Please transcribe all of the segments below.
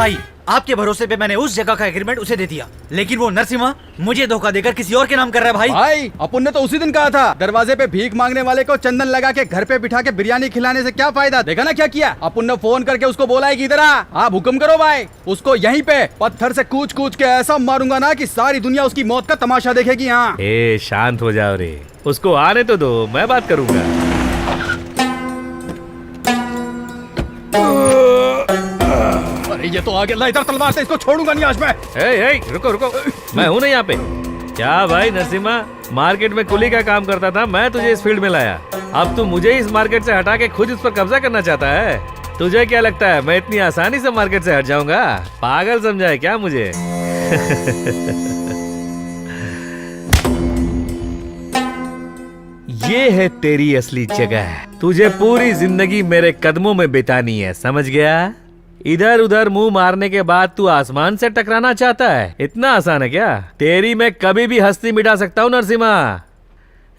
भाई, आपके भरोसे पे मैंने उस जगह का एग्रीमेंट उसे दे दिया, लेकिन वो नरसिम्हा मुझे धोखा देकर किसी और के नाम कर रहा है। भाई भाई अपुन ने तो उसी दिन कहा था, दरवाजे पे भीख मांगने वाले को चंदन लगा के घर पे बिठा के बिरयानी खिलाने से क्या फायदा। देखा ना क्या किया। अपुन ने फोन करके उसको बोला है कि इधर आ, आप हुक्म करो भाई। उसको यहीं पे पत्थर से कूच कूच के ऐसा मारूंगा ना कि सारी दुनिया उसकी मौत का तमाशा देखेगी। हाँ शांत हो जाओ रे, उसको आने तो दो, मैं बात करूंगा। अरे ये तो आगे इधर तलवार से, इसको छोड़ूंगा नहीं आज मैं। रुको रुको, मैं हूं ना यहाँ पे। क्या भाई नरसिम्हा, मार्केट में कुली का काम करता था, मैं तुझे इस फील्ड में लाया, अब तू मुझे इस मार्केट से हटा के खुद इस पर कब्जा करना चाहता है। तुझे क्या लगता है मैं इतनी आसानी से मार्केट से हट जाऊंगा? पागल समझा है क्या मुझे? ये है तेरी असली जगह, तुझे पूरी जिंदगी मेरे कदमों में बितानी है, समझ गया? इधर उधर मुंह मारने के बाद तू आसमान से टकराना चाहता है? इतना आसान है क्या? तेरी मैं कभी भी हस्ती मिटा सकता हूँ नरसिम्हा।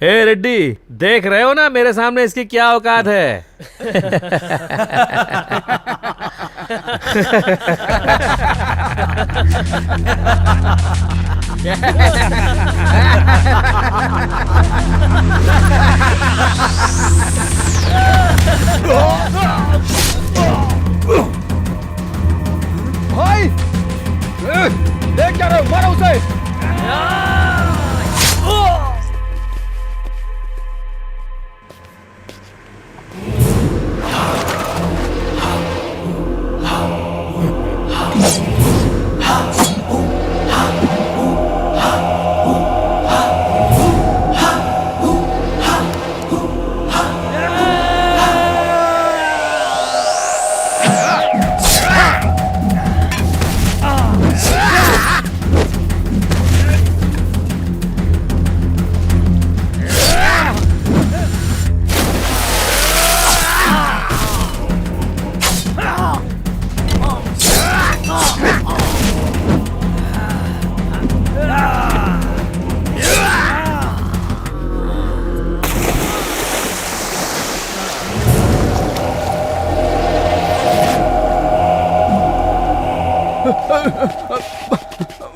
हे रेड्डी, देख रहे हो ना मेरे सामने इसकी क्या औकात है? भाई देख क्या रहे हो, मारो उसे।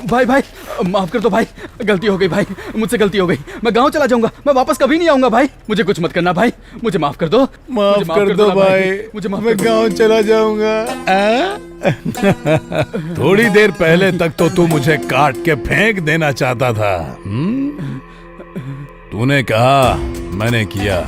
भाई भाई माफ कर दो भाई, गलती हो गई भाई, मुझसे गलती हो गई। मैं गांव चला जाऊंगा, मैं वापस कभी नहीं आऊंगा भाई। मुझे कुछ मत करना भाई, मुझे माफ कर दो। माफ कर दो भाई, मुझे माफ मैं कर दो। गांव चला जाऊंगा। थोड़ी देर पहले तक तो तू मुझे काट के फेंक देना चाहता था। तूने कहा, मैंने किया।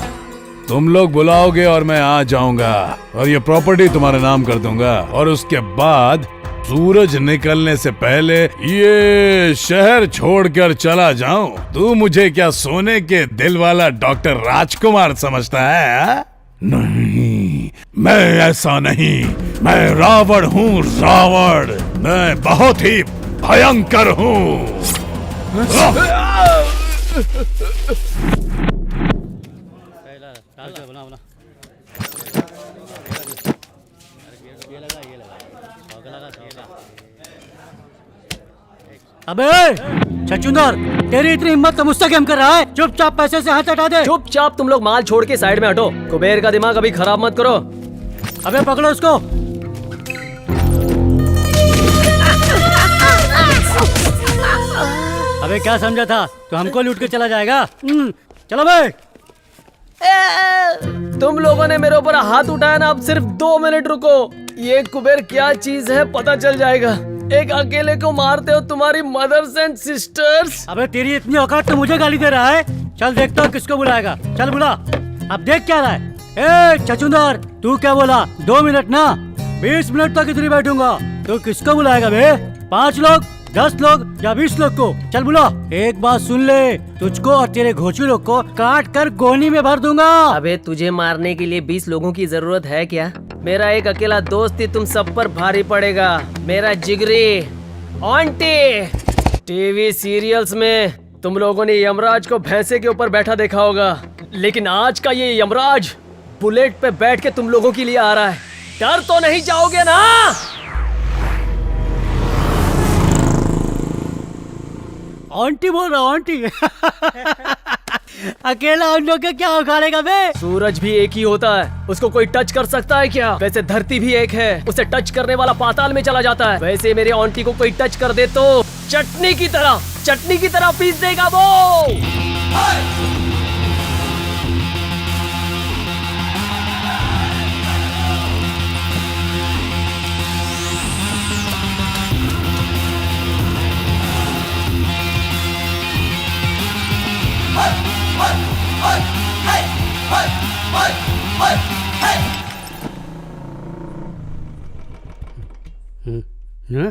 तुम लोग बुलाओगे और मैं आ जाऊंगा और ये प्रॉपर्टी तुम्हारे नाम कर दूंगा, और उसके बाद सूरज निकलने से पहले ये शहर छोड़कर चला जाऊं। तू मुझे क्या सोने के दिल वाला डॉक्टर राजकुमार समझता है? हा? नहीं, मैं ऐसा नहीं। मैं रावण हूँ, रावण। मैं बहुत ही भयंकर हूँ। अबे छछूंदर, तेरी इतनी हिम्मत तो मुझसे गेम कर रहा है? चुपचाप पैसे से हाथ हटा दे। चुपचाप तुम लोग माल छोड़ के साइड में हटो। कुबेर का दिमाग अभी खराब मत करो। अबे पकड़ो उसको। अबे क्या समझा था, तो हमको लूट के चला जाएगा? चलो भाई। तुम लोगों ने मेरे ऊपर हाथ उठाया ना, अब सिर्फ 2 मिनट रुको। ये कुबेर क्या चीज है पता चल जाएगा। एक अकेले को मारते हो तुम्हारी मदर्स एंड सिस्टर्स। अबे तेरी इतनी औकात तो मुझे गाली दे रहा है। चल देखता हूँ किसको बुलाएगा। चल बुला। अब देख क्या रहा है। ए छछूंदर, तू क्या बोला? 2 मिनट ना, 20 मिनट तक इधर ही बैठूंगा। तू किसको बुलाएगा बे? 5 लोग, 10 लोग या 20 लोग को? चल बुला। एक बात सुन ले, तुझको और तेरे घोचू लोग को काट कर गोनी में भर दूंगा। अबे तुझे मारने के लिए 20 लोगों की जरूरत है क्या? मेरा एक अकेला दोस्त ही तुम सब पर भारी पड़ेगा। मेरा जिगरी आंटी। टीवी सीरियल्स में तुम लोगों ने यमराज को भैंसे के ऊपर बैठा देखा होगा, लेकिन आज का ये यमराज बुलेट पे बैठ के तुम लोगों के लिए आ रहा है। डर तो नहीं जाओगे ना? आंटी बोल रहा हूँ, आंटी। अकेला उन लोग के क्या उखाड़ेगा बे? सूरज भी एक ही होता है, उसको कोई टच कर सकता है क्या? वैसे धरती भी एक है, उसे टच करने वाला पाताल में चला जाता है। वैसे मेरे आंटी को कोई टच कर दे तो चटनी की तरह पीस देगा वो। हाँ? हाँ?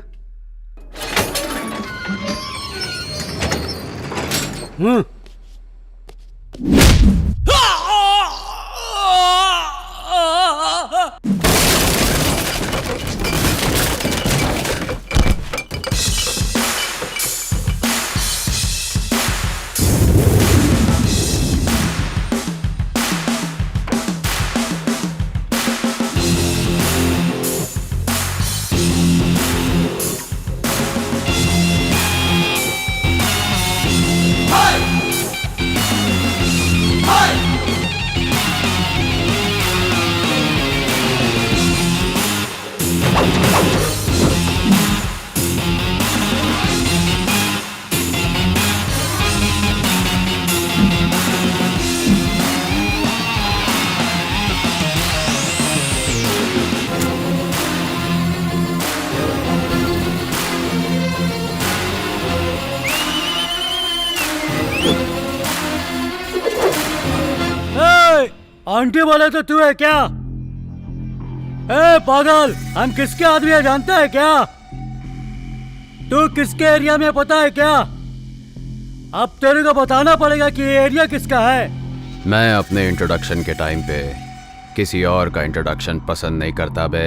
आंटी बोले तो तू है क्या? ए पागल, हम किसके आदमी है जानता है क्या? तू किसके एरिया में पता है क्या? अब तेरे को बताना पड़ेगा कि ये एरिया किसका है। मैं अपने इंट्रोडक्शन के टाइम पे किसी और का इंट्रोडक्शन पसंद नहीं करता बे।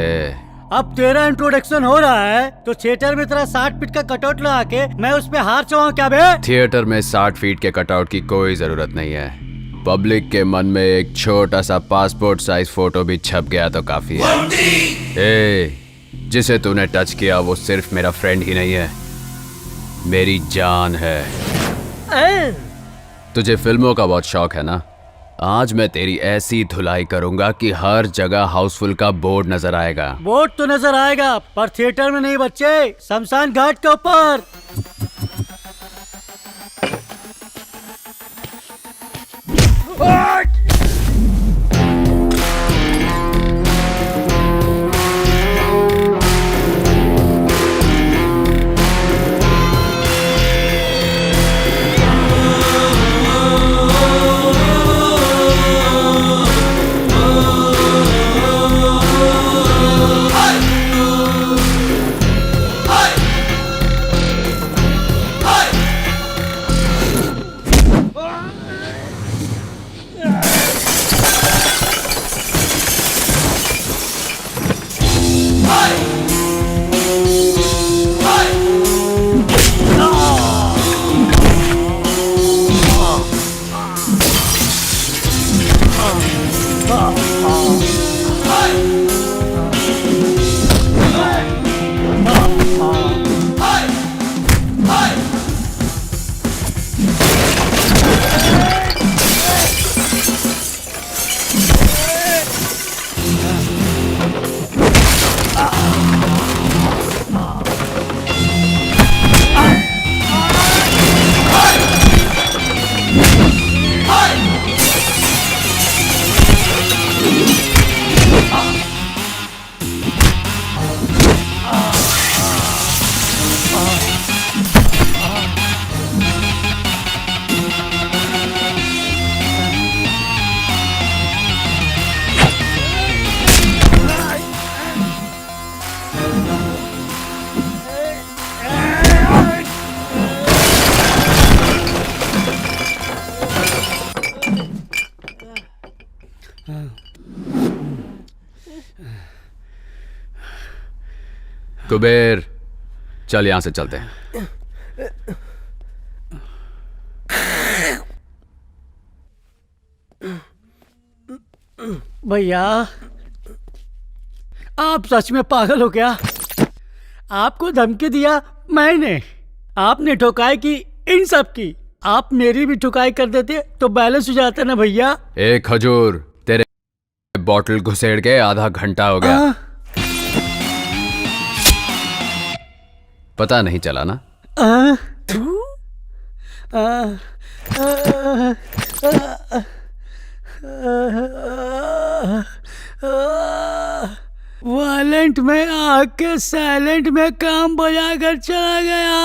अब तेरा इंट्रोडक्शन हो रहा है तो थिएटर में तेरा 60 फीट का कटआउट लगा के मैं उस पे हार चढ़ाऊं क्या बे? थिएटर में 60 फीट के कटआउट की कोई जरूरत नहीं है। पब्लिक के मन में एक छोटा सा पासपोर्ट साइज फोटो भी छप गया तो काफी है। ए, जिसे तूने टच किया वो सिर्फ मेरा फ्रेंड ही नहीं है, मेरी जान है। तुझे फिल्मों का बहुत शौक है ना? आज मैं तेरी ऐसी धुलाई करूंगा कि हर जगह हाउसफुल का बोर्ड नजर आएगा। बोर्ड तो नजर आएगा पर थिएटर में नहीं बच्चे, शमशान घाट के ऊपर। कुबेर, चल यहां से चलते हैं। भैया, आप सच में पागल हो क्या? आपको धमकी दिया मैंने, आपने ठोकाई की इन सब की, आप मेरी भी ठुकाई कर देते तो बैलेंस हो जाता ना भैया। एक खजूर, तेरे बॉटल घुसेड़ के आधा घंटा हो गया। पता नहीं चला ना? वायलेंट में आके साइलेंट में काम बजा कर चला गया।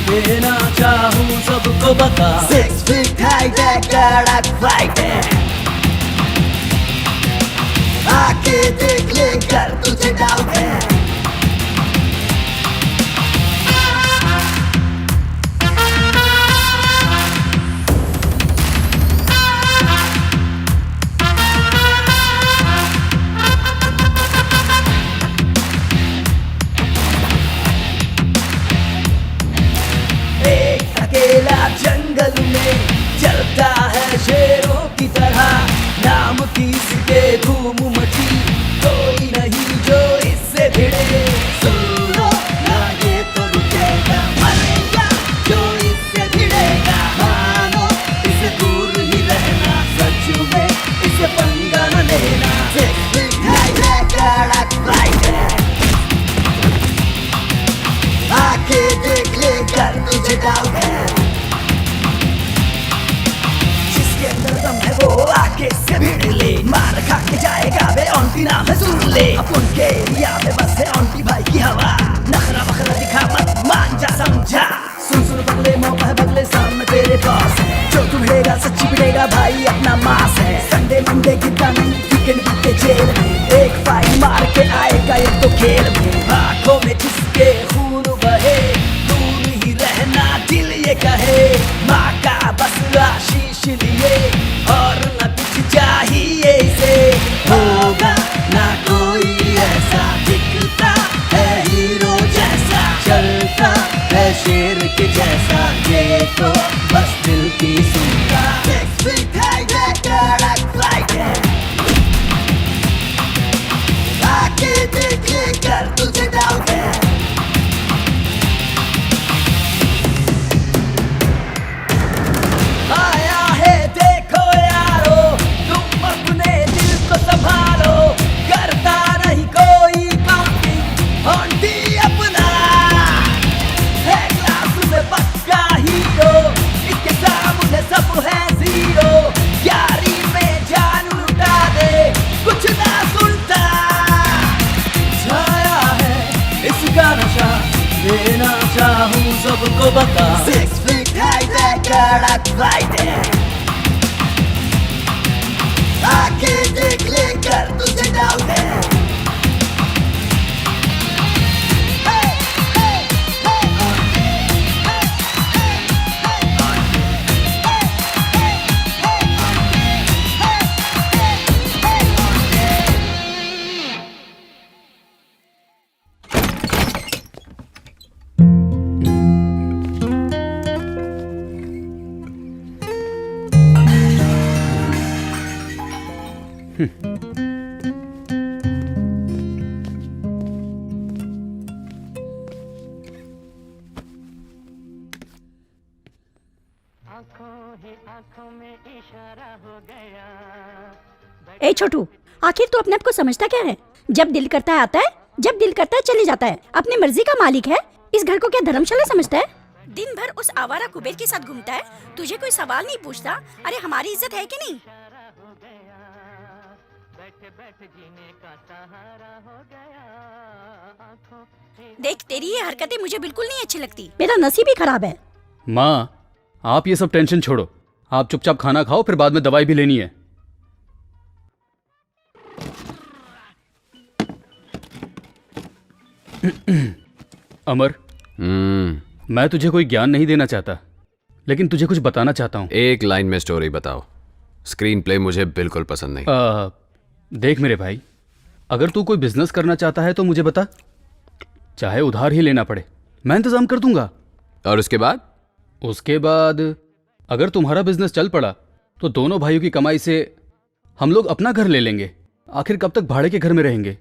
देना चाहूं सबको बता 6 feet high कड़क फाइट है। आके देख ले कर तुझे डाउट है। अकेला जंगल में चलता है शेरों की तरह, नाम किसके धूम मची, कोई नहीं जो इससे भिड़े। सुनो ना ये तो रुकेगा, मरेगा जो इससे भिड़ेगा। मानो इसे दूर ही रहना, सच में इसे पंगा न लेना। कड़क फाइट है। आके देख ले कर तुझे डाउट है। जिसके अंदर दम है वो आके से भिड़ ले, मार खा के जाएगा वे ऑन्टी नाम है सुन ले। अपन के एरिया में बस है ऑन्टी भाई की हवा, नखरा बखरा दिखा मत मान जा समझा। सुन सुन बगले मौका है बगले सामने तेरे पास है, जो तू भिड़ेगा सच्ची भिड़ेगा भाई अपना मास है। संडे मंडे गिरता नहीं वीकेंड बीते जेल में, एक फाइट मार के आएगा एक तो खेल में। आंखों में जिसके खून बहे, दूर ही रहना दिल ये कहे। माँ का बस आशीष लिए और न कुछ चाहिए इसे। होगा ना कोई ऐसा, दिखता है हीरो जैसा, चलता है शेर के जैसा, ये तो बस दिल की सुनता। कड़क फाइट है। आके देख ले कर तुझे डाउट है। आया है देखो यारो, तुम अपने दिल को संभालो, करता नहीं कोई काउंटिंग ऑन्टी अपना है क्लास में पक्का हीरो, इसके सामने सब है जीरो। यारी में जान लुटा दे कुछ ना सुनता, छाया है इसका नशा, देना चाहूं सबको बता। 6 feet high कड़क फाइट है। आके देख ले कर तुझे डाउट है। ए छोटू, आखिर तू अपने आप को समझता क्या है? जब दिल करता है आता है, जब दिल करता है चले जाता है, अपनी मर्जी का मालिक है। इस घर को क्या धर्मशाला समझता है? दिन भर उस आवारा कुबेर के साथ घूमता है, तुझे कोई सवाल नहीं पूछता। अरे हमारी इज्जत है कि नहीं? देख, तेरी ये हरकतें मुझे बिल्कुल नहीं अच्छी लगती। मेरा नसीब ही खराब है। माँ, आप ये सब टेंशन छोड़ो, आप चुपचाप खाना खाओ, फिर बाद में दवाई भी लेनी है। अमर, मैं तुझे कोई ज्ञान नहीं देना चाहता, लेकिन तुझे कुछ बताना चाहता हूँ। एक लाइन में स्टोरी बताओ। स्क्रीन प्ले मुझे बिल्कुल पसंद नहीं। देख मेरे भाई, अगर तू कोई बिजनेस करना चाहता है तो मुझे बता, चाहे उधार ही लेना पड़े, मैं इंतजाम कर दूंगा। और उसके बाद? उसके बाद अगर तुम्हारा बिजनेस चल पड़ा तो दोनों भाइयों की कमाई से हम लोग अपना घर ले लेंगे। आखिर कब तक भाड़े के घर में रहेंगे?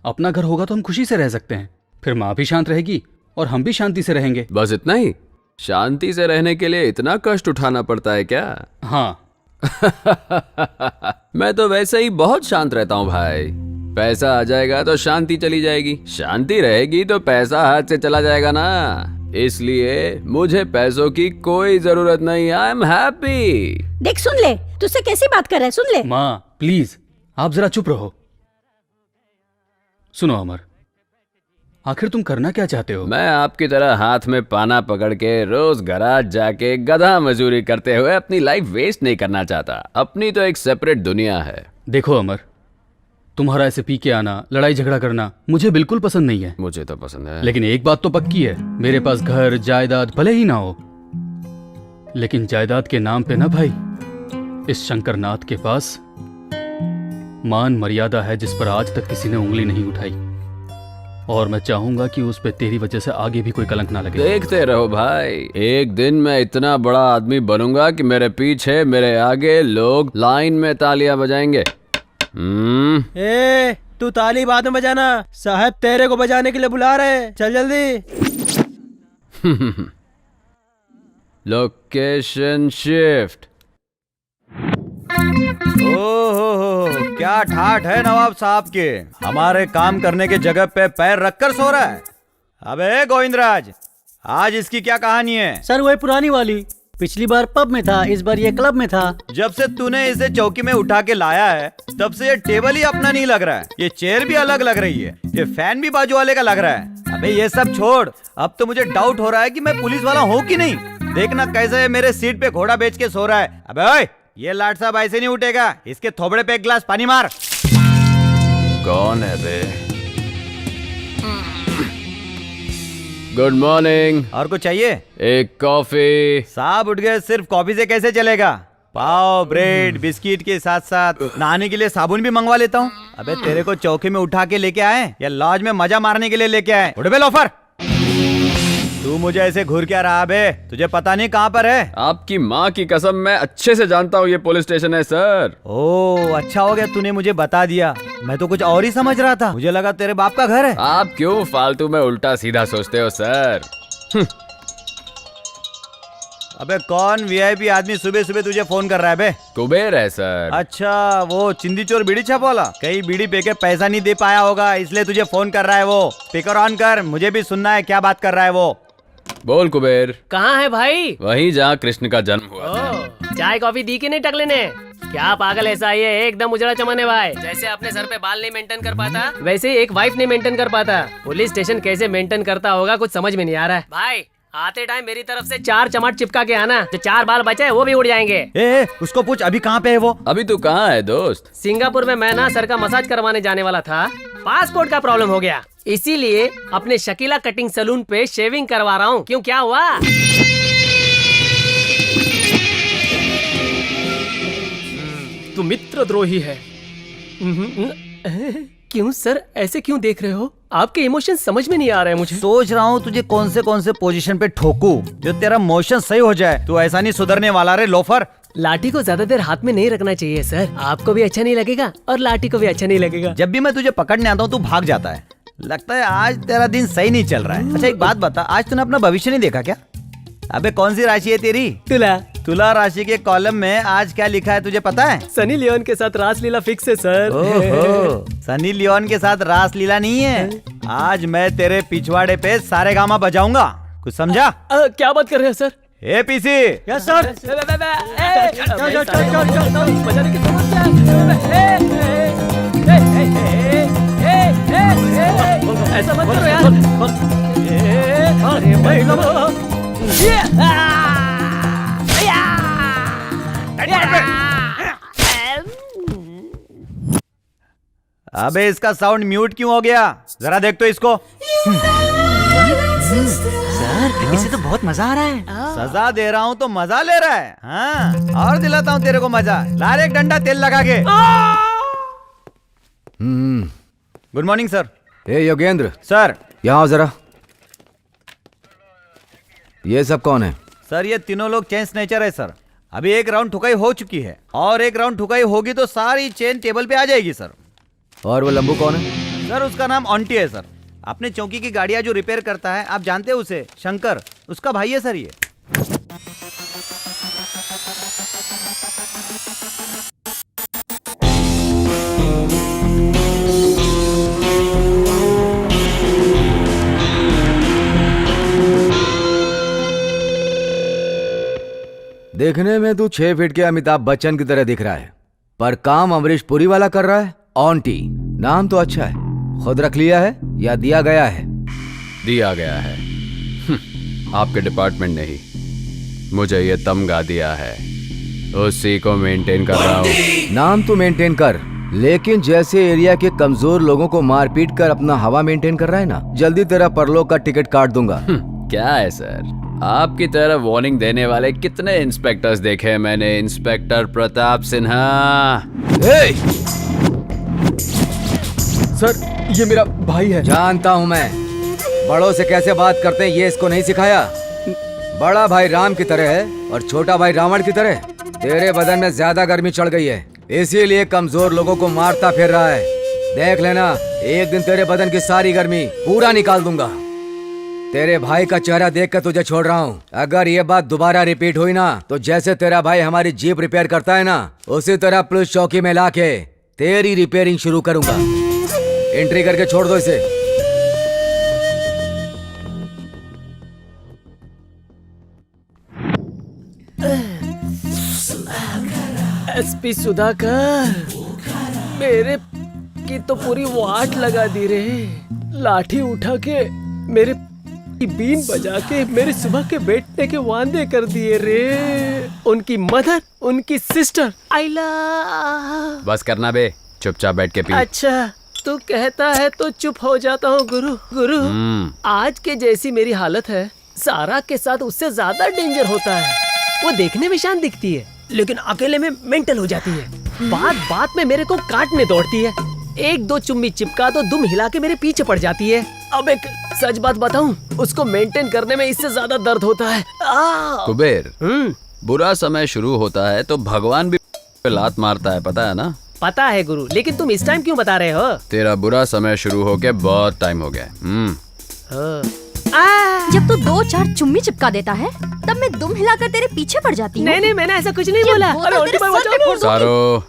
अपना घर होगा तो हम खुशी से रह सकते हैं, फिर माँ भी शांत रहेगी और हम भी शांति से रहेंगे। बस इतना ही? शांति से रहने के लिए इतना कष्ट उठाना पड़ता है क्या? हाँ। मैं तो वैसे ही बहुत शांत रहता हूँ भाई। पैसा आ जाएगा तो शांति चली जाएगी, शांति रहेगी तो पैसा हाथ से चला जाएगा ना। इसलिए मुझे पैसों की कोई जरूरत नहीं। I am happy. देख, सुन ले, तुझसे कैसी बात कर रहा है, सुन ले। माँ प्लीज, आप जरा चुप रहो। सुनो अमर, आखिर तुम करना क्या चाहते हो? मैं आपकी तरह हाथ में पाना पकड़ के रोज गराज जाके गधा मजदूरी करते हुए अपनी लाइफ वेस्ट नहीं करना चाहता। अपनी तो एक सेपरेट दुनिया है। देखो अमर, तुम्हारा ऐसे पी के आना, लड़ाई झगड़ा करना मुझे बिल्कुल पसंद नहीं है। मुझे तो पसंद है, लेकिन एक बात तो पक्की है, मेरे पास घर जायदाद भले ही ना हो, लेकिन जायदाद के नाम पे ना भाई, इस शंकरनाथ के पास मान मर्यादा है जिस पर आज तक किसी ने उंगली नहीं उठाई, और मैं चाहूंगा कि उस पे तेरी वजह से आगे भी कोई कलंक ना लगे। देखते रहो भाई, एक दिन मैं इतना बड़ा आदमी बनूंगा कि मेरे पीछे मेरे आगे लोग लाइन में तालियां बजाएंगे। ए, तू ताली बाद में बजाना, साहब तेरे को बजाने के लिए बुला रहे हैं, चल जल्दी। Location shift. ओहो, क्या ठाठ है नवाब साहब के, हमारे काम करने के जगह पे पैर रखकर सो रहा है। अबे गोविंदराज, आज इसकी क्या कहानी है? सर वही पुरानी वाली, पिछली बार पब में था, इस बार ये क्लब में था। जब से तूने इसे चौकी में उठा के लाया है तब से ये टेबल ही अपना नहीं लग रहा है, ये चेयर भी अलग लग रही है, ये फैन भी बाजू वाले का लग रहा है। अबे ये सब छोड़, अब तो मुझे डाउट हो रहा है कि मैं पुलिस वाला हूँ कि नहीं। देखना कैसे मेरे सीट पे घोड़ा बेच के सो रहा है। अबे ओए, ये लाट साहब ऐसे नहीं उठेगा, इसके थोबड़े पे एक गिलास पानी मार। कौन है बे? Good morning. और कुछ चाहिए? एक कॉफी। साहब उठ गए, सिर्फ कॉफी से कैसे चलेगा? पाव, ब्रेड, बिस्किट के साथ साथ नहाने के लिए साबुन भी मंगवा लेता हूँ। अबे तेरे को चौकी में उठा के लेके आए या लॉज में मजा मारने के लिए लेके आए? उठ बे लोफर, तू मुझे ऐसे घूर क्या रहा बे? तुझे पता नहीं कहाँ पर है? आपकी माँ की कसम, मैं अच्छे से जानता हूँ ये पुलिस स्टेशन है सर। ओह अच्छा हो गया तूने मुझे बता दिया, मैं तो कुछ और ही समझ रहा था, मुझे लगा तेरे बाप का घर है। आप क्यों फालतू में उल्टा सीधा सोचते हो सर? अबे कौन वीआईपी आदमी सुबह सुबह तुझे फोन कर रहा है बे? कुबेर है सर। अच्छा, वो चिंदी चोर बीड़ी छाप वाला, कहीं बीड़ी पे के पैसा नहीं दे पाया होगा इसलिए तुझे फोन कर रहा है वो। स्पीकर ऑन कर, मुझे भी सुनना है क्या बात कर रहा है वो। बोल कुबेर। कहाँ है भाई? वहीं जहाँ कृष्ण का जन्म हुआ था। चाय कॉफी दी कि नहीं टकले ने? क्या पागल ऐसा ही है, एकदम उजड़ा चमन भाई। जैसे अपने सर पे बाल नहीं मेंटेन कर पाता, वैसे ही एक वाइफ नहीं मेंटेन कर पाता। पुलिस स्टेशन कैसे मेंटेन करता होगा कुछ समझ में नहीं आ रहा है। भाई आते टाइम मेरी तरफ से 4 चमाट चिपका के आना, जो 4 बाल बचे वो भी उड़ जाएंगे। ए, उसको पूछ अभी कहाँ पे है वो? अभी तू कहाँ है दोस्त? सिंगापुर में मैं ना सर का मसाज करवाने जाने वाला था, पासपोर्ट का प्रॉब्लम हो गया, इसीलिए अपने शकीला कटिंग सैलून पे शेविंग करवा रहा हूँ। क्यों, क्या हुआ? तू मित्रद्रोही है। क्यों सर, ऐसे क्यों देख रहे हो? आपके इमोशन समझ में नहीं आ रहे हैं मुझे। सोच रहा हूँ तुझे कौन से पोजीशन पे ठोकूं जो तेरा मोशन सही हो जाए। तू ऐसा नहीं सुधरने वाला रे लोफर। लाठी को ज्यादा देर हाथ में नहीं रखना चाहिए सर, आपको भी अच्छा नहीं लगेगा और लाठी को भी अच्छा नहीं लगेगा। जब भी मैं तुझे पकड़ने आता हूँ तू भाग जाता है, लगता है आज तेरा दिन सही नहीं चल रहा है। अच्छा एक बात बता, आज तूने अपना भविष्य नहीं देखा क्या? अबे कौन सी राशि है तेरी? तुला। तुला राशि के कॉलम में आज क्या लिखा है तुझे पता है? सनी लियोन के साथ रासलीला फिक्स है सर। ओहो, सनी लियोन के साथ रासलीला नहीं है, आज मैं तेरे पिछवाड़े पे सारेगामा बजाऊंगा, कुछ समझा? क्या बात कर रहे हैं सर? ए पीसी। Yes sir. चल ऐसा मत करो यार। अरे अबे इसका साउंड म्यूट क्यों हो गया? जरा देख तो इसको। सर इसे तो बहुत मजा आ रहा है। सजा दे रहा हूँ तो मजा ले रहा है। हाँ और दिलाता हूँ तेरे को मजा। ला रे एक डंडा तेल लगा के। Good morning sir. ए योगेंद्र, सर यहाँ आओ जरा। ये सब कौन है? सर ये तीनों लोग चेन स्नेचर है सर। अभी एक राउंड ठुकाई हो चुकी है और एक राउंड ठुकाई होगी तो सारी चेन टेबल पे आ जाएगी सर। और वो लंबू कौन है? सर उसका नाम ऑन्टी है सर। अपने चौकी की गाड़ियां जो रिपेयर करता है, आप जानते हैं उसे, शंकर, उसका भाई है सर ये। देखने में तू 6 फीट के अमिताभ बच्चन की तरह दिख रहा है, पर काम अमरीश पुरी वाला कर रहा है। ऑन्टी नाम तो अच्छा है, खुद रख लिया है या दिया गया है? दिया गया है। आपके डिपार्टमेंट ने ही मुझे ये तमगा दिया है, उसी को मेंटेन कर रहा हूँ। नाम तो मेंटेन कर, लेकिन जैसे एरिया के कमजोर लोगों को मार पीट कर अपना हवा मेंटेन कर रहा है ना, जल्दी तेरा परलोक का टिकट काट दूंगा। क्या है सर, आपकी तरह वार्निंग देने वाले कितने इंस्पेक्टर्स देखे हैं मैंने। इंस्पेक्टर प्रताप सिन्हा। सर ये मेरा भाई है। जानता हूँ मैं, बड़ों से कैसे बात करते हैं ये इसको नहीं सिखाया। बड़ा भाई राम की तरह है और छोटा भाई रावण की तरह। तेरे बदन में ज्यादा गर्मी चढ़ गई है, इसीलिए कमजोर लोगों को मारता फिर रहा है। देख लेना, एक दिन तेरे बदन की सारी गर्मी पूरा निकाल दूंगा। तेरे भाई का चेहरा देख कर तुझे छोड़ रहा हूँ। अगर ये बात दोबारा रिपीट हुई ना, तो जैसे तेरा भाई हमारी जीप रिपेयर करता है ना, उसी तरह पुलिस चौकी में लाके तेरी रिपेयरिंग शुरू करूंगा। एंट्री करके छोड़ दो इसे। एसपी सुधाकर, मेरे की तो पूरी वाट लगा दी रे। लाठी उठा के मेरे बीन बजा के मेरे सुबह के बैठने के वांदे कर दिए रे। उनकी मदर, उनकी सिस्टर, आई लव। बस करना बे, चुपचाप बैठ के पी। अच्छा तू कहता है तो चुप हो जाता हूँ गुरु। गुरु आज के जैसी मेरी हालत है, सारा के साथ उससे ज्यादा डेंजर होता है। वो देखने में शांत दिखती है, लेकिन अकेले में मेंटल हो जाती है। बात बात में मेरे को काटने दौड़ती है। एक दो चुम्मी चिपका तो दुम हिला के मेरे पीछे पड़ जाती है। अब एक सच बात बताऊं, उसको मेंटेन करने में इससे ज्यादा दर्द होता है। कुबेर, बुरा समय शुरू होता है तो भगवान भी लात मारता है, पता है ना? पता है गुरु, लेकिन तुम इस टाइम क्यों बता रहे हो? तेरा बुरा समय शुरू होके बहुत टाइम हो गया। जब तू 2-4 चुम्मी चिपका देता है, तब मैं दुम हिलाकर तेरे पीछे पड़ जाती हूँ। नहीं मैंने ऐसा कुछ नहीं बोला। सारो,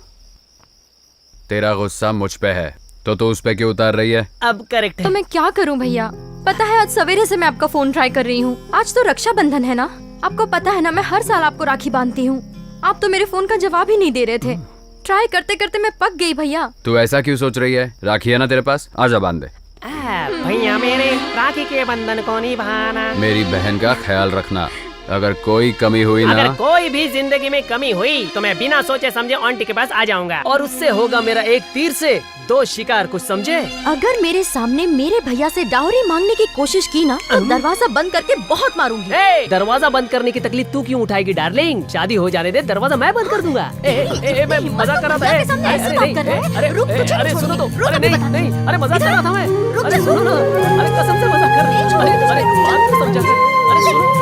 तेरा गुस्सा मुझ पे है तो तू उस पे क्यों उतार रही है? अब करेक्ट है। तो मैं क्या करूं भैया? पता है आज सवेरे से मैं आपका फोन ट्राई कर रही हूँ। आज तो रक्षाबंधन है ना, आपको पता है ना मैं हर साल आपको राखी बांधती हूँ। आप तो मेरे फोन का जवाब ही नहीं दे रहे थे। ट्राई करते करते मैं पक गई भैया। तू ऐसा क्यों सोच रही है? राखी है ना तेरे पास, आजा बांध दे। भैया मेरे राखी के बंधन को निभाना। मेरी बहन का ख्याल रखना, अगर कोई कमी हुई ना, अगर कोई भी जिंदगी में कमी हुई तो मैं बिना सोचे समझे आंटी के पास आ जाऊंगा और उससे होगा मेरा एक तीर से 2 शिकार, कुछ समझे? अगर मेरे सामने मेरे भैया से डाउरी मांगने की कोशिश की ना, तो दरवाजा बंद करके बहुत मारूंगी। दरवाजा बंद करने की तकलीफ तू क्यों उठाएगी डार्लिंग? शादी हो जाने दे, दरवाजा मैं बंद कर दूंगा। मैं मजाक कर रहा था। अरे सुनो तो, अरे नहीं, अरे मजाक कर रहा था मैं। अरे सुनो ना, अरे कसम से मजाक कर रहा हूँ। अरे बात तो समझा कर। अरे सुनो,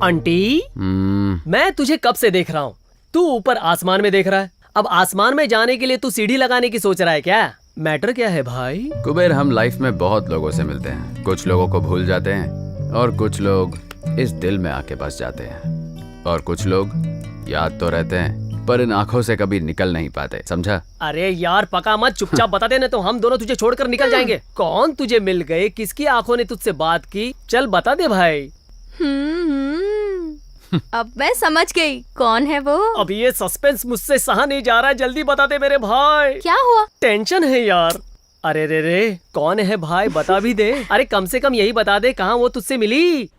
आंटी मैं तुझे कब से देख रहा हूँ, तू ऊपर आसमान में देख रहा है। अब आसमान में जाने के लिए तू सीढ़ी लगाने की सोच रहा है क्या? मैटर क्या है भाई? कुबेर, हम लाइफ में बहुत लोगों से मिलते हैं, कुछ लोगों को भूल जाते हैं और कुछ लोग इस दिल में आके बस जाते हैं, और कुछ लोग याद तो रहते हैं पर इन आंखों से कभी निकल नहीं पाते, समझा? अरे यार पका मत, चुपचाप बता दे, नहीं तो हम दोनों तुझे छोड़कर निकल जाएंगे। कौन तुझे मिल गए, किसकी आंखों ने तुझसे बात की? चल बता दे भाई। अब मैं समझ गई कौन है वो। अब ये सस्पेंस मुझसे सहा नहीं जा रहा है, जल्दी बता दे मेरे भाई। क्या हुआ? टेंशन है यार। अरे रे रे, कौन है भाई, बता भी दे। अरे कम से कम यही बता दे, कहाँ वो तुझसे मिली?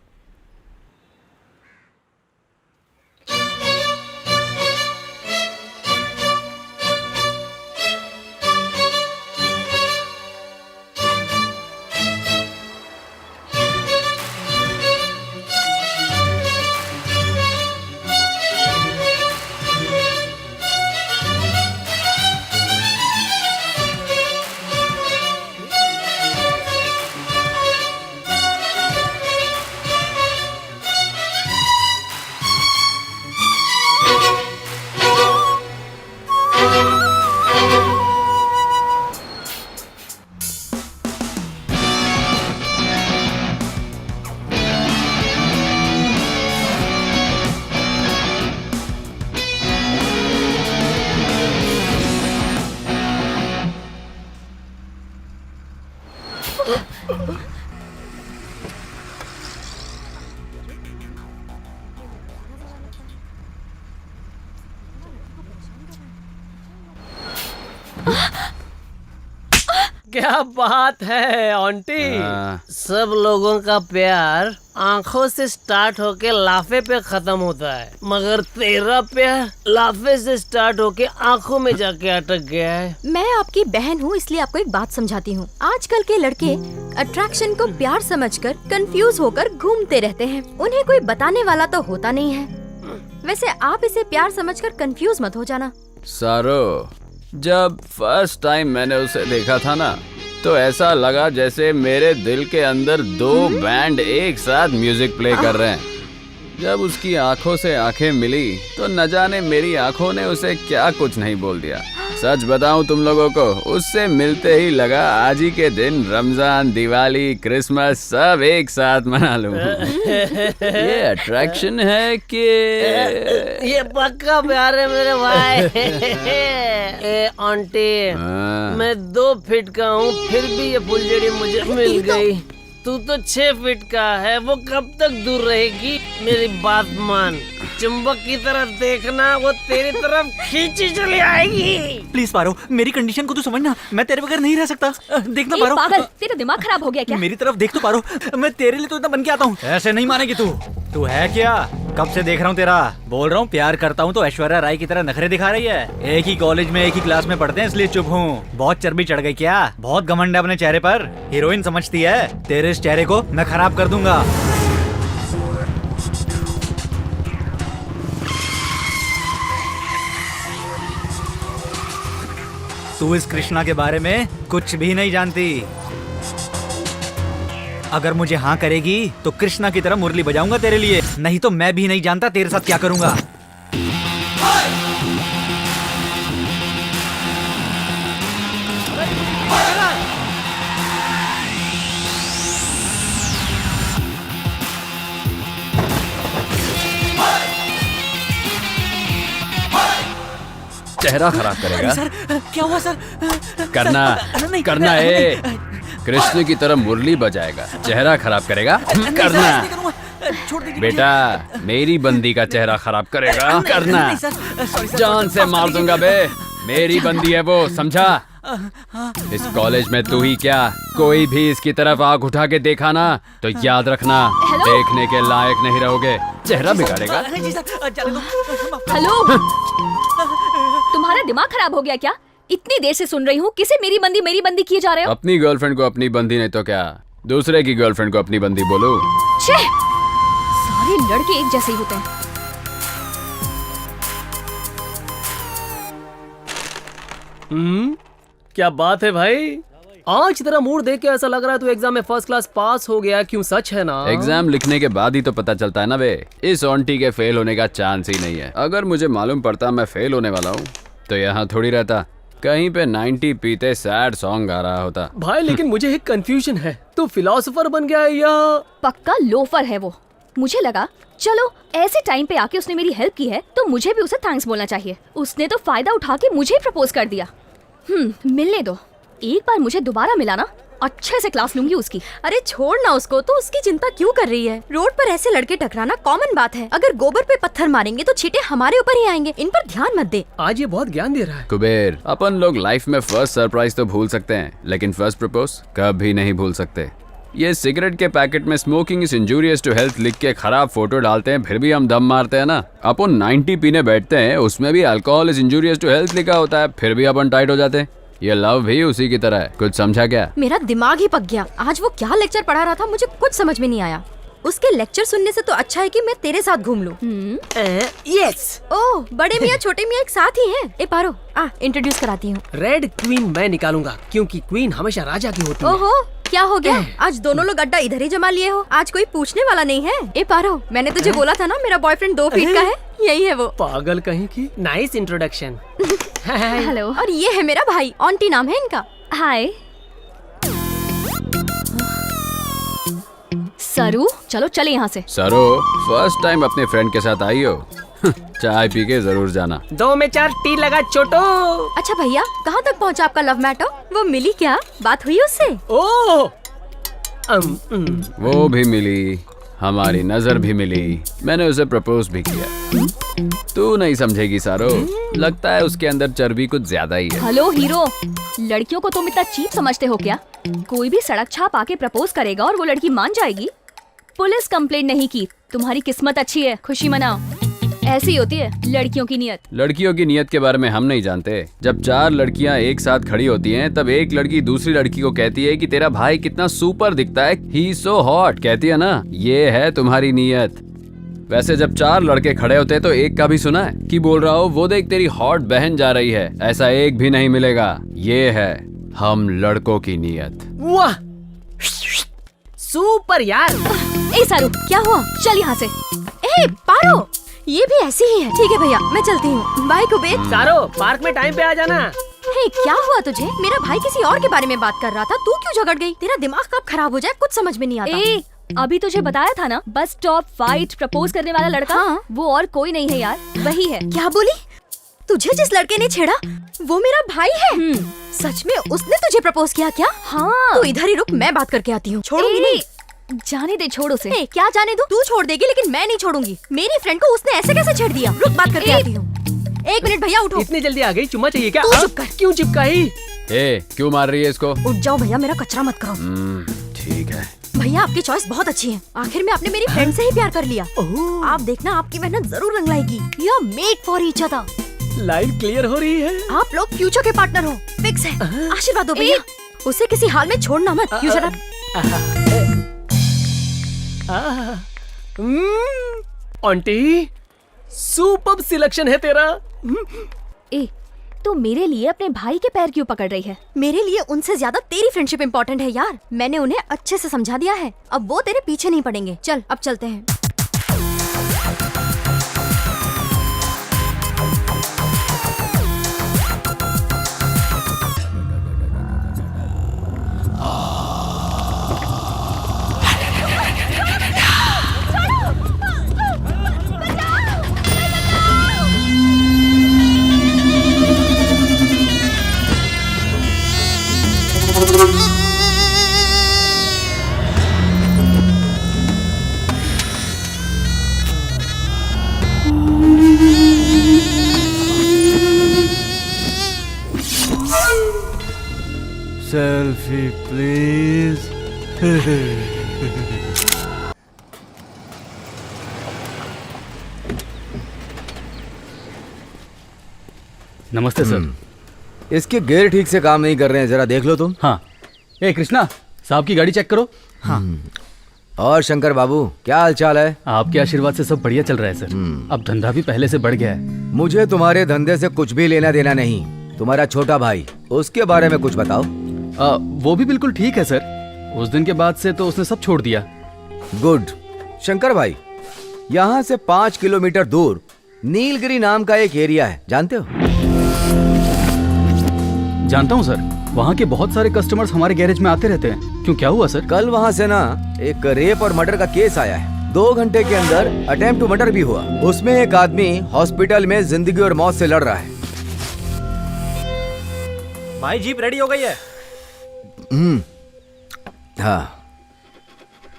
क्या बात है आंटी। सब लोगों का प्यार आंखों से स्टार्ट होके लाफे पे खत्म होता है, मगर तेरा प्यार लाफे से स्टार्ट होके आंखों में जाके अटक गया है। मैं आपकी बहन हूँ, इसलिए आपको एक बात समझाती हूँ। आजकल के लड़के अट्रैक्शन को प्यार समझकर कंफ्यूज होकर घूमते रहते हैं, उन्हें कोई बताने वाला तो होता नहीं है। वैसे आप इसे प्यार समझकर कंफ्यूज मत हो जाना। सारो, जब फर्स्ट टाइम मैंने उसे देखा था ना, तो ऐसा लगा जैसे मेरे दिल के अंदर दो बैंड एक साथ म्यूजिक प्ले कर रहे हैं। जब उसकी आंखों से आंखें मिली तो न जाने मेरी आंखों ने उसे क्या कुछ नहीं बोल दिया। सच बताऊं तुम लोगों को, उससे मिलते ही लगा आज ही के दिन रमजान, दिवाली, क्रिसमस सब एक साथ मना लूं। ये अट्रैक्शन है कि ये पक्का प्यार है मेरे भाई। ए आंटी, मैं 2 फीट का हूँ, फिर भी ये फुलझड़ी मुझे मिल गई। तू तो 6 फीट का है, वो कब तक दूर रहेगी? मेरी बात मान, चुंबक की तरफ देखना, वो तेरी तरफ खींची चली आएगी। प्लीज पारो, मेरी कंडीशन को तू समझना, मैं तेरे बगैर नहीं रह सकता। देखना पारो। पागल, तेरा दिमाग खराब हो गया क्या? मेरी तरफ देख तो पारो, मैं तेरे लिए तो इतना बन के आता हूँ। ऐसे नहीं मानेगी तू। तू है क्या? कब से देख रहा हूँ तेरा। बोल रहा हूँ प्यार करता हूँ तो ऐश्वर्या राय की तरह नखरे दिखा रही है। एक ही कॉलेज में एक ही क्लास में पढ़ते हैं इसलिए चुप हूँ। बहुत चर्बी चढ़ गई क्या? बहुत घमंड है अपने चेहरे पर, हीरोइन समझती है। तेरे इस चेहरे को मैं खराब कर दूंगा। तू इस कृष्णा के बारे में कुछ भी नहीं जानती। अगर मुझे हाँ करेगी तो कृष्णा की तरह मुरली बजाऊंगा तेरे लिए, नहीं तो मैं भी नहीं जानता तेरे साथ क्या करूंगा। चेहरा खराब करेगा। सर क्या हुआ सर? करना नहीं, करना है। कृष्ण की तरह मुरली बजाएगा, चेहरा खराब करेगा। करना बेटा, मेरी बंदी का चेहरा खराब करेगा। करना, जान से मार दूंगा बे। मेरी बंदी है वो, समझा? इस कॉलेज में तू ही क्या, कोई भी इसकी तरफ आंख उठा के देखा ना तो याद रखना, देखने के लायक नहीं रहोगे। चेहरा बिगाड़ेगा। हेलो, तुम्हारा दिमाग खराब हो गया क्या? इतनी देर से सुन रही हूँ, किसे मेरी बंदी किए जा रहे हो? अपनी गर्लफ्रेंड को अपनी बंदी नहीं तो क्या, दूसरे की गर्लफ्रेंड को अपनी बंदी बोलो। छे, सारे लड़के एक जैसे ही होते हैं। क्या बात है भाई, आज तेरा मूड देख के ऐसा लग रहा है तू एग्जाम में फर्स्ट क्लास पास हो गया। क्यों, सच है ना? एग्जाम लिखने के बाद ही तो पता चलता है ना बे। इस ऑन्टी के फेल होने का चांस ही नहीं है। अगर मुझे मालूम पड़ता मैं फेल होने वाला हूँ तो यहाँ थोड़ी रहता, कहीं पे 90 पीते सैड सॉन्ग गा रहा होता। भाई लेकिन मुझे एक कंफ्यूजन है, तू फिलोसोफर बन गया है या? पक्का लोफर है वो। मुझे लगा चलो ऐसे टाइम पे आके उसने मेरी हेल्प की है तो मुझे भी उसे थैंक्स बोलना चाहिए। उसने तो फायदा उठा के मुझे प्रपोज कर दिया। मिलने दो, एक बार मुझे दोबारा मिला ना, अच्छे से क्लास लूंगी उसकी। अरे छोड़ ना उसको, तो उसकी चिंता क्यों कर रही है? रोड पर ऐसे लड़के टकराना कॉमन बात है। अगर गोबर पे पत्थर मारेंगे तो छींटे हमारे ऊपर ही आएंगे। इन पर ध्यान मत दे। आज ये बहुत ज्ञान दे रहा है। कुबेर, अपन लोग लाइफ में फर्स्ट सरप्राइज तो भूल सकते हैं, लेकिन फर्स्ट प्रपोज कभी नहीं भूल सकते। ये सिगरेट के पैकेट में smoking is injurious to health लिख के खराब फोटो डालते हैं, फिर भी हम दम मारते हैं ना। अपन 90 पीने बैठते हैं, उसमें भी alcohol is injurious to health लिखा होता है, फिर भी अपन टाइट हो जाते हैं। ये लव भी उसी की तरह है। कुछ समझा क्या? मेरा दिमाग ही पक गया। आज वो क्या लेक्चर पढ़ा रहा था, मुझे कुछ समझ में नहीं आया। उसके लेक्चर सुनने से तो अच्छा है कि मैं तेरे साथ घूम लूं। यस। ओह, बड़े मियाँ छोटे मियाँ एक साथ ही हैं। ए पारो, इंट्रोड्यूस कराती हूँ। रेड क्वीन मैं निकालूंगा, क्योंकि क्वीन हमेशा राजा की होती है। ओहो, क्या हो गया? आज दोनों लोग अड्डा इधर ही जमा लिए हो। आज कोई पूछने वाला नहीं है। ए पारो, मैंने तुझे बोला था ना मेरा बॉयफ्रेंड 2 फीट का है। यही है वो। पागल कहीं की। Nice introduction. हेलो। और ये है मेरा भाई, ऑन्टी नाम है इनका। हाय सरू, चलो चले यहाँ से। सरो, फर्स्ट टाइम अपने फ्रेंड के साथ आई हो? चाय पी के जरूर जाना। 2 में 4 टी लगा चोटो। अच्छा भैया, कहाँ तक पहुँचा आपका लव मैटर? वो मिली क्या? बात हुई उससे? ओह, वो भी मिली, हमारी नजर भी मिली, मैंने उसे प्रपोज भी किया। तू नहीं समझेगी सारो, लगता है उसके अंदर चर्बी कुछ ज्यादा ही है। हेलो हीरो, लड़कियों को तुम इतना चीप समझते हो क्या? कोई भी सड़क छाप आके प्रपोज करेगा और वो लड़की मान जाएगी? पुलिस कंप्लेंट नहीं की, तुम्हारी किस्मत अच्छी है, खुशी मनाओ। ऐसी होती है लड़कियों की नियत। लड़कियों की नियत के बारे में हम नहीं जानते। जब 4 लड़कियां एक साथ खड़ी होती हैं, तब एक लड़की दूसरी लड़की को कहती है कि तेरा भाई कितना सुपर दिखता है, ही सो हॉट, कहती है ना, ये है तुम्हारी नियत। वैसे जब 4 लड़के खड़े होते हैं तो एक का भी सुना है कि बोल रहा हो वो देख तेरी हॉट बहन जा रही है? ऐसा एक भी नहीं मिलेगा। ये है हम लड़कों की नियत। वाह, सुपर यार। ए सारू, क्या हुआ? चल यहाँ से। ए पारो, ये भी ऐसी ही है। ठीक है भैया, मैं चलती हूँ। बाय कुबेर। सारो, पार्क में टाइम पे आ जाना। हे, क्या हुआ तुझे? मेरा भाई किसी और के बारे में बात कर रहा था, तू क्यों झगड़ गई? तेरा दिमाग कब खराब हो जाए कुछ समझ में नहीं आता। ए, अभी तुझे बताया था ना, बस स्टॉप फाइट प्रपोज करने वाला लड़का। हाँ? वो और कोई नहीं है यार, वही है। क्या बोली? तुझे जिस लड़के ने छेड़ा वो मेरा भाई है? सच में उसने तुझे प्रपोज किया क्या? हाँ। तू इधर ही रुक, मैं बात करके आती हूँ। छोड़ूंगी नहीं। जाने दे, छोड़ उसे। क्या जाने दूं? तू छोड़ देगी, लेकिन मैं नहीं छोड़ूंगी। मेरी फ्रेंड को उसने ऐसे कैसे छेड़ दिया? रुक, बात करके आती हूँ। 1 मिनट भैया, उठो। इतनी जल्दी आ गई? चुम्मा चाहिए क्या? तू चुप कर। क्यों चिपकाई? क्यों मार रही है इसको? उठ जाओ भैया, मेरा कचरा मत करो। ठीक है। भैया आपकी चॉइस बहुत अच्छी है। आखिर में आपने मेरी फ्रेंड से ही प्यार कर लिया। आप देखना, आपकी मेहनत जरूर रंग लाएगी। You are made for each other. Line clear हो रही है। आप लोग फ्यूचर के पार्टनर हो, फिक्स है। आशीर्वाद दो भैया, उसे किसी हाल में छोड़ना मत। You shut up. Aunty, super selection है तेरा। ए, तो मेरे लिए अपने भाई के पैर क्यों पकड़ रही है? मेरे लिए उनसे ज्यादा तेरी फ्रेंडशिप इम्पोर्टेंट है यार। मैंने उन्हें अच्छे से समझा दिया है, अब वो तेरे पीछे नहीं पड़ेंगे। चल, अब चलते हैं। Selfie please. नमस्ते सर। इसके गियर ठीक से काम नहीं कर रहे हैं, जरा देख लो तुम। हाँ। ए कृष्णा, साहब की गाड़ी चेक करो। हाँ। और शंकर बाबू, क्या हाल चाल है? आपके आशीर्वाद से सब बढ़िया चल रहा है सर। अब धंधा भी पहले से बढ़ गया है। मुझे तुम्हारे धंधे से कुछ भी लेना देना नहीं। तुम्हारा छोटा भाई, उसके बारे में कुछ बताओ। वो भी बिल्कुल ठीक है सर। उस दिन के बाद से तो उसने सब छोड़ दिया। गुड। शंकर भाई, यहाँ से 5 किलोमीटर दूर नीलगिरी नाम का एक एरिया है, जानते हो? जानता हूँ सर। वहाँ के बहुत सारे कस्टमर्स हमारे गैरेज में आते रहते हैं। क्यों, क्या हुआ सर? कल वहाँ से ना एक रेप और मर्डर का केस आया है। 2 घंटे के अंदर अटेम्प्ट टू मर्डर भी हुआ। उसमें एक आदमी हॉस्पिटल में जिंदगी और मौत से लड़ रहा है। भाई जीप रेडी हो गई है। हाँ,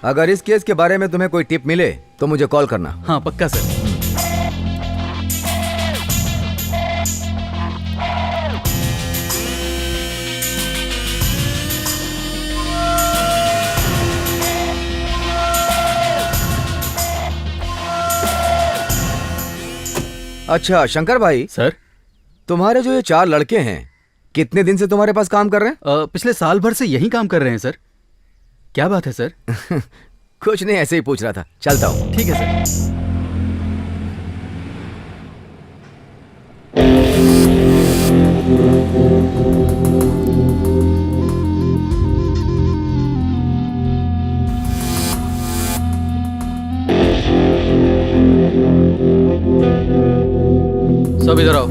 अगर इस केस के बारे में तुम्हें कोई टिप मिले तो मुझे कॉल करना। हाँ पक्का सर। अच्छा शंकर भाई, सर तुम्हारे जो ये 4 लड़के हैं कितने दिन से तुम्हारे पास काम कर रहे हैं? पिछले साल भर से यही काम कर रहे हैं सर। क्या बात है सर? कुछ नहीं, ऐसे ही पूछ रहा था। चलता हूँ। ठीक है सर। सब इधर आओ।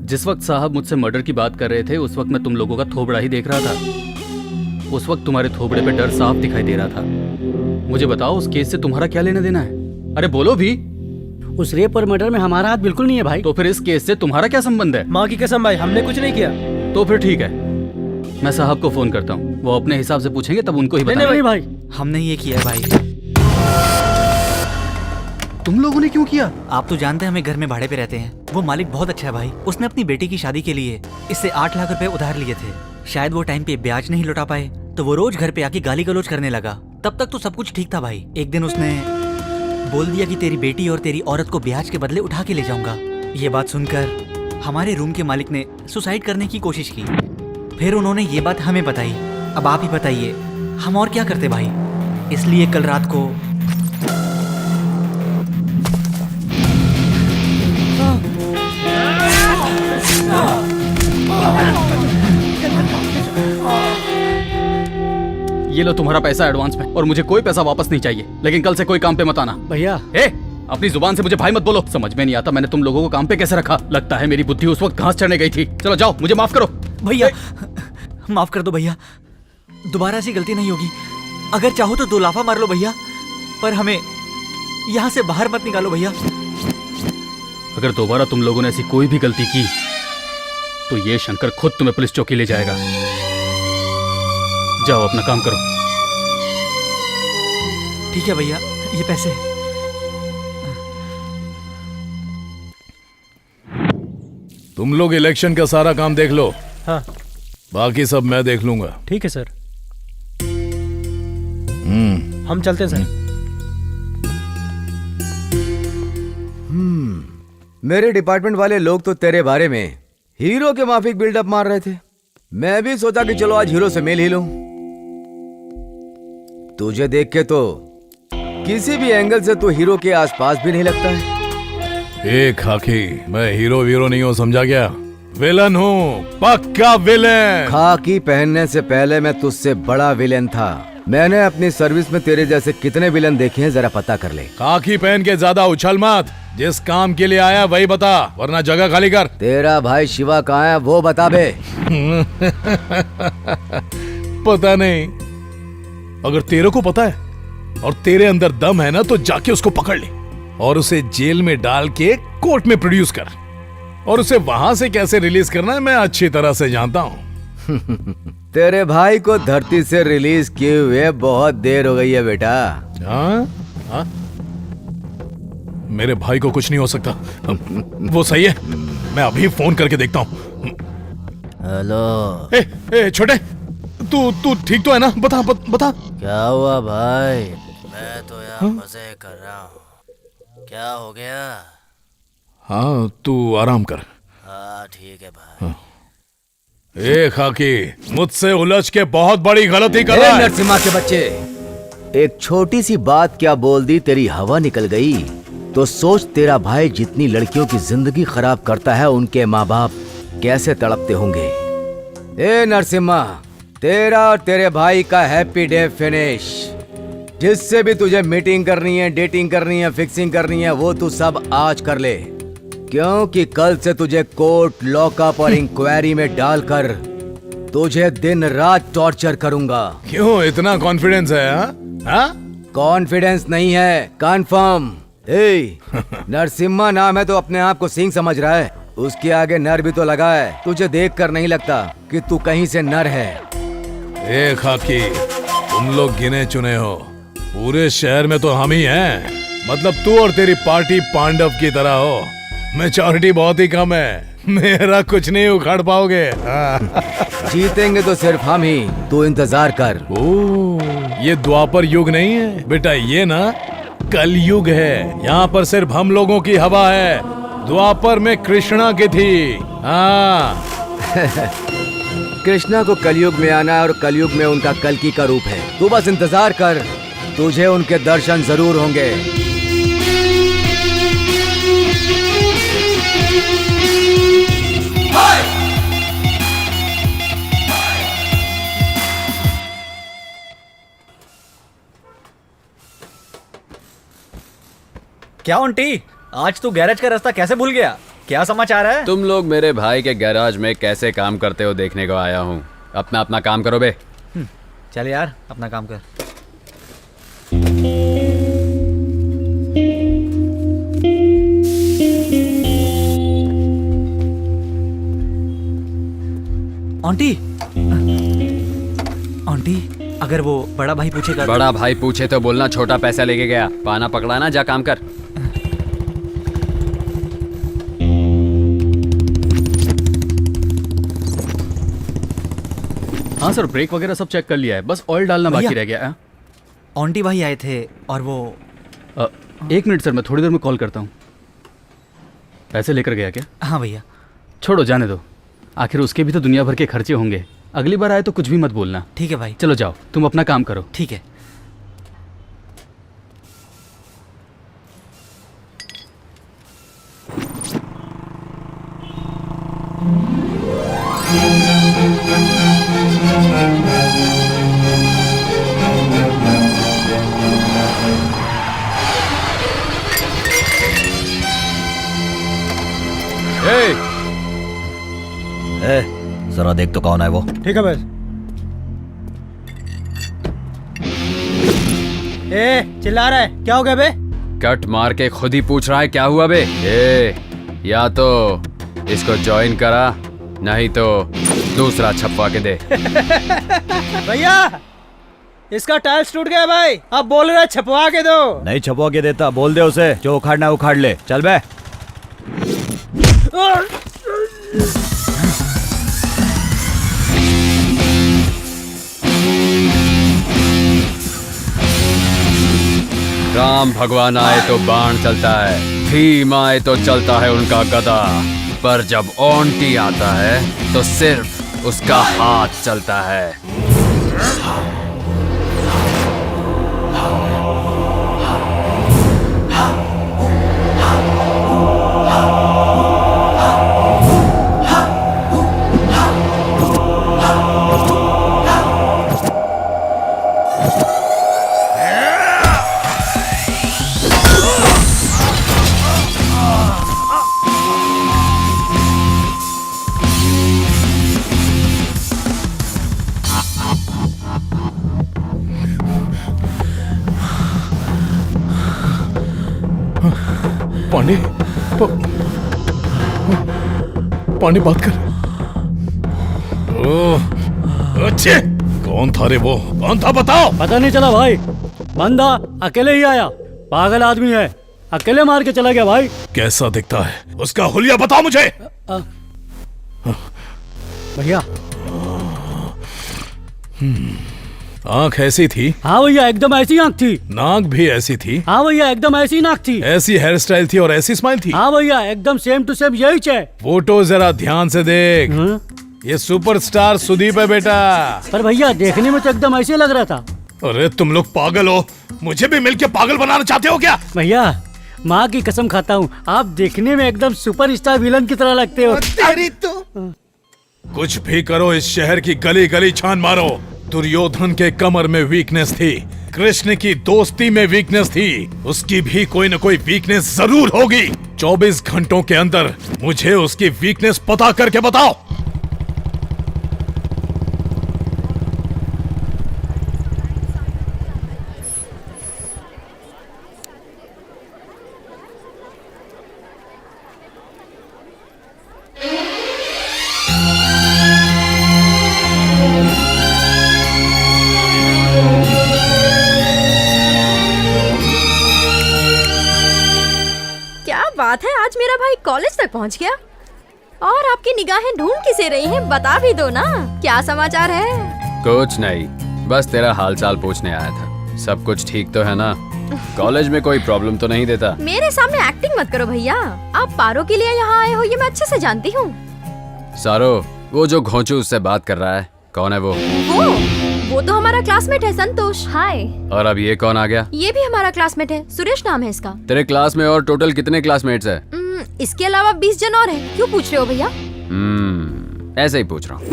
जिस वक्त साहब मुझसे मर्डर की बात कर रहे थे उस वक्त मैं तुम लोगों का थोबड़ा ही देख रहा था। उस वक्त तुम्हारे थोबड़े पे डर साफ दिखाई दे रहा था। मुझे बताओ उस केस से तुम्हारा क्या लेना देना है? अरे बोलो भी। उस रेप और मर्डर में हमारा हाथ बिल्कुल नहीं है भाई। तो फिर इस केस से तुम्हारा क्या संबंध है? माँ की कसम भाई, हमने कुछ नहीं किया। तो फिर ठीक है, मैं साहब को फोन करता हूँ, वो अपने हिसाब से पूछेंगे तब उनको ही बताएंगे। नहीं भाई, हमने ये किया है भाई। तुम लोगों ने क्यों किया? आप तो जानते हैं हमें घर में भाड़े पे रहते हैं। वो मालिक बहुत अच्छा है भाई। उसने अपनी बेटी की शादी के लिए इससे 8 लाख रुपए उधार लिए थे। शायद वो टाइम पे ब्याज नहीं लौटा पाए तो वो रोज घर पे आके गाली गलौज करने लगा। तब तक तो सब कुछ ठीक था भाई। एक दिन उसने बोल दिया कि तेरी बेटी और तेरी औरत को ब्याज के बदले उठा के ले जाऊंगा। ये बात सुनकर हमारे रूम के मालिक ने सुसाइड करने की कोशिश की। फिर उन्होंने ये बात हमें बताई। अब आप ही बताइए हम और क्या करते भाई। इसलिए कल रात को ये लो तुम्हारा पैसा एडवांस में, और मुझे कोई पैसा वापस नहीं चाहिए। लेकिन कल से कोई काम पे मत आना। भैया अपनी जुबान से मुझे भाई मत बोलो। समझ में नहीं आता मैंने तुम लोगों को काम पे कैसे रखा। लगता है मेरी बुद्धि उस वक्त घास चढ़ने गई थी। चलो जाओ, मुझे माफ करो। भैया माफ कर दो भैया, दोबारा ऐसी गलती नहीं होगी। अगर चाहो तो 2 लाफा मार लो भैया, पर हमें यहाँ से बाहर मत निकालो भैया। अगर दोबारा तुम लोगों ने ऐसी कोई भी गलती की तो ये शंकर खुद तुम्हें पुलिस चौकी ले जाएगा। जाओ अपना काम करो। ठीक है भैया, ये पैसे। तुम लोग इलेक्शन का सारा काम देख लो। हाँ बाकी सब मैं देख लूंगा। ठीक है सर। हम चलते हैं सर। मेरे डिपार्टमेंट वाले लोग तो तेरे बारे में हीरो के माफिक बिल्डअप मार रहे थे। मैं भी सोचा कि चलो आज हीरो से मिल ही लूं। तुझे देख के तो किसी भी एंगल से तू हीरो के आसपास भी नहीं लगता है। ए खाकी, मैं हीरो वीरो नहीं हूँ, समझा क्या? विलन हूँ, पक्का विलन। खाकी पहनने से पहले मैं तुझसे बड़ा विलन था। मैंने अपनी सर्विस में तेरे जैसे कितने विलन देखे हैं, जरा पता कर ले। खाकी पहन के ज्यादा उछल मत। जिस काम के लिए आया वही बता, वरना जगह खाली कर। तेरा भाई शिवा कहाँ है वो बता बे। पता नहीं। अगर तेरे को पता है और तेरे अंदर दम है ना तो जाके उसको पकड़ ले और उसे जेल में डाल के कोर्ट में प्रोड्यूस कर। और उसे वहां से कैसे रिलीज करना है मैं अच्छी तरह से जानता हूँ। तेरे भाई को धरती से रिलीज किए हुए बहुत देर हो गई है बेटा। हाँ? हाँ? मेरे भाई को कुछ नहीं हो सकता। वो सही है, मैं अभी फोन करके देखता हूँ। हेलो छोटे, तू ठीक तो है ना? बता बता। क्या हुआ भाई? मैं तो यहाँ मजे कर रहा हूँ। क्या हो गया? हाँ तू आराम कर। हाँ ठीक है भाई। ए खाकी, मुझसे उलझ के बहुत बड़ी गलती कर रहा है। नरसिम्हा के बच्चे, एक छोटी सी बात क्या बोल दी, तेरी हवा निकल गई। तो सोच तेरा भाई जितनी लड़कियों की जिंदगी खराब करता है उनके माँ बाप कैसे तड़पते होंगे। ए नरसिम्हा, तेरा और तेरे भाई का हैप्पी डे फिनिश। जिससे भी तुझे मीटिंग करनी है, डेटिंग करनी है, फिक्सिंग करनी है, वो तू सब आज कर ले, क्योंकि कल से तुझे कोर्ट, लॉकअप और इंक्वायरी में डालकर तुझे दिन रात टॉर्चर करूंगा। क्यों इतना कॉन्फिडेंस है? हाँ? कॉन्फिडेंस नहीं है, कंफर्म। नरसिम्हा नाम है तो अपने आप को सिंह समझ रहा है। उसके आगे नर भी तो लगा है। तुझे देख कर नहीं लगता कि तू कहीं से नर है। ए खाकी, तुम लोग गिने चुने हो, पूरे शहर में तो हम ही हैं। मतलब तू और तेरी पार्टी पांडव की तरह हो। मेजॉरिटी बहुत ही कम है, मेरा कुछ नहीं उखाड़ पाओगे। जीतेंगे तो सिर्फ हम ही, तू इंतजार कर। ओ, ये द्वापर युग नहीं है बेटा, ये ना कलयुग है। यहाँ पर सिर्फ हम लोगों की हवा है। द्वापर में कृष्णा की थी। हाँ। कृष्णा को कलयुग में आना और कलयुग में उनका कल्कि का रूप है। तू बस इंतजार कर, तुझे उनके दर्शन जरूर होंगे। क्या आंटी, आज तू गैरेज का रास्ता कैसे भूल गया? क्या समाचार है? तुम लोग मेरे भाई के गैराज में कैसे काम करते हो देखने को आया हूँ। अपना अपना काम करो बे। चल यार, अपना काम कर। आंटी, आंटी, अगर वो बड़ा भाई पूछेगा। बड़ा भाई पूछे तो बोलना छोटा पैसा लेके गया। पाना पकड़ा ना, जा काम कर। हाँ सर, ब्रेक वगैरह सब चेक कर लिया है, बस ऑयल डालना बाकी रह गया है। आंटी भाई आए थे और वो एक मिनट सर, मैं थोड़ी देर में कॉल करता हूँ। पैसे लेकर गया क्या? हाँ भैया। छोड़ो, जाने दो, आखिर उसके भी तो दुनिया भर के खर्चे होंगे। अगली बार आए तो कुछ भी मत बोलना। ठीक है भाई। चलो जाओ, तुम अपना काम करो। ठीक है। जरा देख तो कौन है वो। ठीक है बस। चिल्ला रहा है, क्या हो गया बे? कट मार के खुद ही पूछ रहा है क्या हुआ बे। या तो इसको ज्वाइन करा, नहीं तो दूसरा छपवा के दे। भैया, इसका टाइल्स टूट गया भाई, अब बोल रहा है छपवा के दो। नहीं छपवा के देता, बोल दे उसे, जो उखाड़ना उखाड़ ले। चल बे। राम भगवान आए तो बाण चलता है, भीम आए तो चलता है उनका गदा, पर जब ओंटी आता है तो सिर्फ उसका हाथ चलता है। पांडे, पांडे बात कर। अच्छे, कौन था रे वो? कौन था बताओ? पता नहीं चला भाई, बंदा अकेले ही आया, पागल आदमी है, अकेले मार के चला गया भाई। कैसा दिखता है? उसका हुलिया बताओ मुझे। भैया, आंख ऐसी थी? हाँ भैया, एकदम ऐसी आंख थी। नाक भी ऐसी थी? हाँ भैया, एकदम ऐसी नाक थी। ऐसी हेयर स्टाइल थी और ऐसी स्माइल थी? हाँ भैया, एकदम सेम टू सेम यही है। फोटो जरा ध्यान से देख। ये सुपरस्टार सुदीप है बेटा। पर भैया, देखने में तो एकदम ऐसे लग रहा था। अरे तुम लोग पागल हो, मुझे भी मिलके पागल बनाना चाहते हो क्या? भैया, माँ की कसम खाता हूँ, आप देखने में एकदम सुपरस्टार विलन की तरह लगते हो। तेरी तो कुछ भी करो, इस शहर की गली गली छान मारो। दुर्योधन के कमर में वीकनेस थी, कृष्ण की दोस्ती में वीकनेस थी, उसकी भी कोई न कोई वीकनेस जरूर होगी। 24 घंटों के अंदर मुझे उसकी वीकनेस पता करके बताओ। तक पहुंच गया। और आपकी निगाहें ढूंढ किसे रही हैं, बता भी दो ना, क्या समाचार है? कुछ नहीं, बस तेरा हालचाल पूछने आया था। सब कुछ ठीक तो है ना? कॉलेज में कोई प्रॉब्लम तो नहीं देता? मेरे सामने एक्टिंग मत करो भैया, आप पारो के लिए यहाँ आए हो ये मैं अच्छे से जानती हूँ। सारो, वो जो घोंचू उससे बात कर रहा है, कौन है वो? वो तो हमारा क्लासमेट है संतोष। हाय। और अब ये कौन आ गया? ये भी हमारा क्लासमेट है, सुरेश नाम है इसका। तेरे क्लास में और टोटल कितने क्लासमेट्स है? इसके अलावा 20 जन और हैं। क्यों पूछ रहे हो भैया? ऐसे ही पूछ रहा हूँ।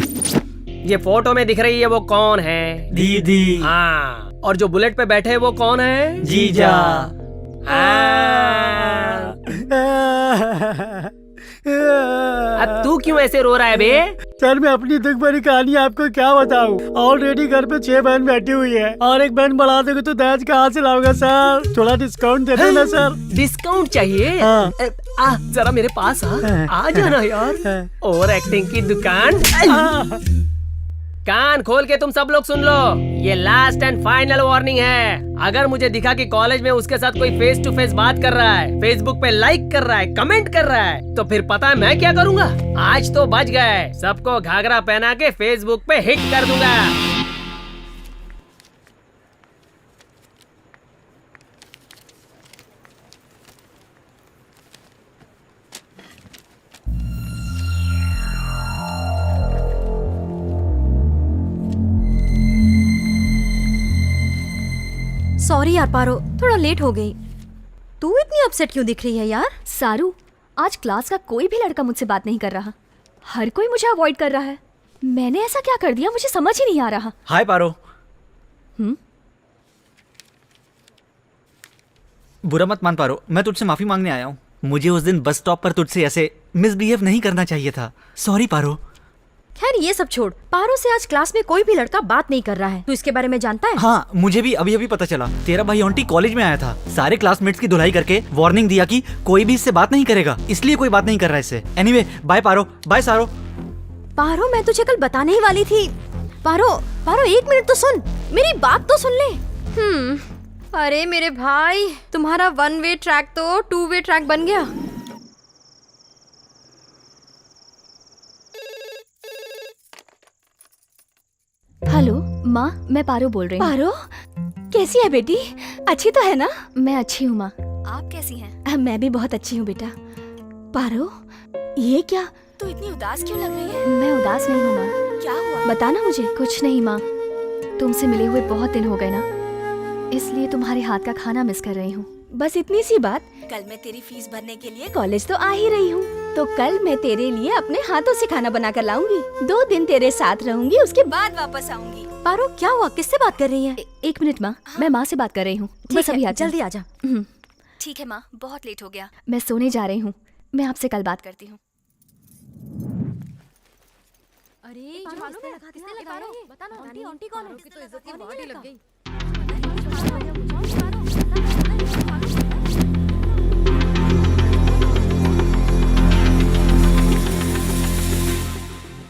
ये फोटो में दिख रही है वो कौन है? दीदी। हाँ, और जो बुलेट पे बैठे हैं वो कौन है? जीजा। अब तू क्यों ऐसे रो रहा है बे? सर मैं अपनी दुख भरी कहानी आपको क्या बताऊं? ऑलरेडी घर पे 6 बहन बैठी हुई है और एक बहन बढ़ा दोगे तो दहेज कहाँ से लाऊंगा सर? थोड़ा डिस्काउंट दे दो ना सर। डिस्काउंट चाहिए? हाँ। आ जरा मेरे पास आ जाना यार। ओवर एक्टिंग की दुकान। कान खोल के तुम सब लोग सुन लो, ये लास्ट एंड फाइनल वार्निंग है। अगर मुझे दिखा कि कॉलेज में उसके साथ कोई फेस टू फेस बात कर रहा है, फेसबुक पे लाइक कर रहा है, कमेंट कर रहा है, तो फिर पता है मैं क्या करूँगा? आज तो बच गए, सबको घाघरा पहना के फेसबुक पे हिट कर दूंगा। सॉरी यार पारो, थोड़ा लेट हो गई। तू इतनी अपसेट क्यों दिख रही है यार? सारू, आज क्लास का कोई भी लड़का मुझसे बात नहीं कर रहा, हर कोई मुझे अवॉइड कर रहा है। मैंने ऐसा क्या कर दिया मुझे समझ ही नहीं आ रहा। हाय पारो। बुरा मत मान पारो, मैं तुझसे माफी मांगने आया हूँ। मुझे उस दिन बस स्टॉप पर तुझसे ऐसे मिसबिहेव नहीं करना चाहिए था। सॉरी पारो। खैर ये सब छोड़, पारो से आज क्लास में कोई भी लड़का बात नहीं कर रहा है। तू इसके बारे में जानता है? हाँ, मुझे भी अभी अभी पता चला। तेरा भाई ऑन्टी कॉलेज में आया था, सारे क्लासमेट्स की धुलाई करके वार्निंग दिया कि कोई भी इससे बात नहीं करेगा, इसलिए कोई बात नहीं कर रहा है इससे। एनीवे, बाय पारो, बाय सारो। पारो मैं तुझे कल बताने ही वाली थी। पारो, पारो 1 मिनट तो सुन, मेरी बात तो सुन ले। अरे मेरे भाई, तुम्हारा 1 वे ट्रैक तो 2 वे ट्रैक बन गया। हेलो माँ, मैं पारो बोल रही हूँ। पारो, कैसी है बेटी? अच्छी तो है ना? मैं अच्छी हूँ माँ, आप कैसी हैं? मैं भी बहुत अच्छी हूँ बेटा। पारो, ये क्या? तू इतनी उदास क्यों लग रही है? मैं उदास नहीं हूँ माँ। क्या हुआ? बताना मुझे। कुछ नहीं माँ, तुमसे मिले हुए बहुत दिन हो गए ना, इसलिए तुम्हारे हाथ का खाना मिस कर रही हूँ। बस इतनी सी बात। कल मैं तेरी फीस भरने के लिए कॉलेज तो आ ही रही हूँ, तो कल मैं तेरे लिए अपने हाथों से खाना बना कर लाऊंगी। 2 दिन तेरे साथ रहूंगी, उसके बाद वापस आऊंगी। पारो क्या हुआ, किससे बात कर रही है? 1 मिनट माँ, मैं माँ से बात कर रही हूँ। बस अभी जल्दी आ जा। ठीक है माँ, बहुत लेट हो गया, मैं सोने जा रही हूँ। मैं आपसे कल बात करती हूँ। अरे बताना आंटी कौन है? तो इज्जत की बॉडी लग गई।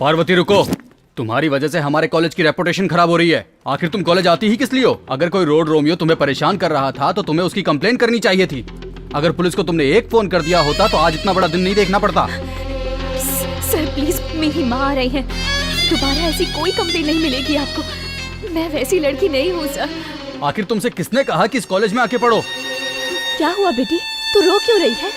पार्वती रुको, तुम्हारी वजह से हमारे कॉलेज की रेपुटेशन खराब हो रही है। आखिर तुम कॉलेज आती ही किस लिए हो? अगर कोई रोड रोमियो तुम्हें परेशान कर रहा था तो तुम्हें उसकी कंप्लेन करनी चाहिए थी। अगर पुलिस को तुमने 1 फोन कर दिया होता तो आज इतना बड़ा दिन नहीं देखना पड़ता। सर प्लीज, मेरी माँ आ रही है, दोबारा ऐसी कोई कंप्लेन नहीं मिलेगी आपको। मैं वैसी लड़की नहीं हूँ सर। आखिर तुमसे किसने कहा कि इस कॉलेज में आके पढ़ो? क्या हुआ बेटी, तू रो क्यों रही है?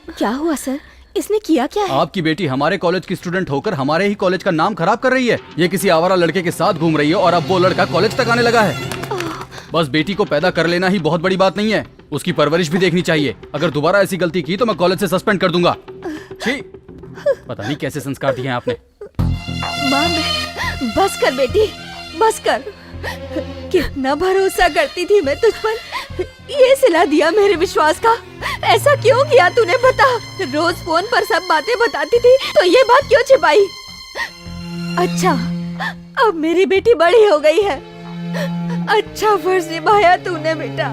क्या हुआ सर, इसने किया क्या है? आपकी बेटी हमारे कॉलेज की स्टूडेंट होकर हमारे ही कॉलेज का नाम खराब कर रही है। ये किसी आवारा लड़के के साथ घूम रही है और अब वो लड़का कॉलेज तक आने लगा है। बस बेटी को पैदा कर लेना ही बहुत बड़ी बात नहीं है, उसकी परवरिश भी देखनी चाहिए। अगर दोबारा ऐसी गलती की तो मैं कॉलेज से सस्पेंड कर दूंगा। छी, पता नहीं कैसे संस्कार दिए हैं आपने। माँ, बस कर बेटी, बस कर। कितना भरोसा करती थी मैं तुझ पर, ये सिला दिया मेरे विश्वास का। ऐसा क्यों किया तूने, बता। रोज फोन पर सब बातें बताती थी, तो ये बात क्यों छिपाई? अच्छा, अब मेरी बेटी बड़ी हो गई है। अच्छा फर्ज निभाया तूने बेटा,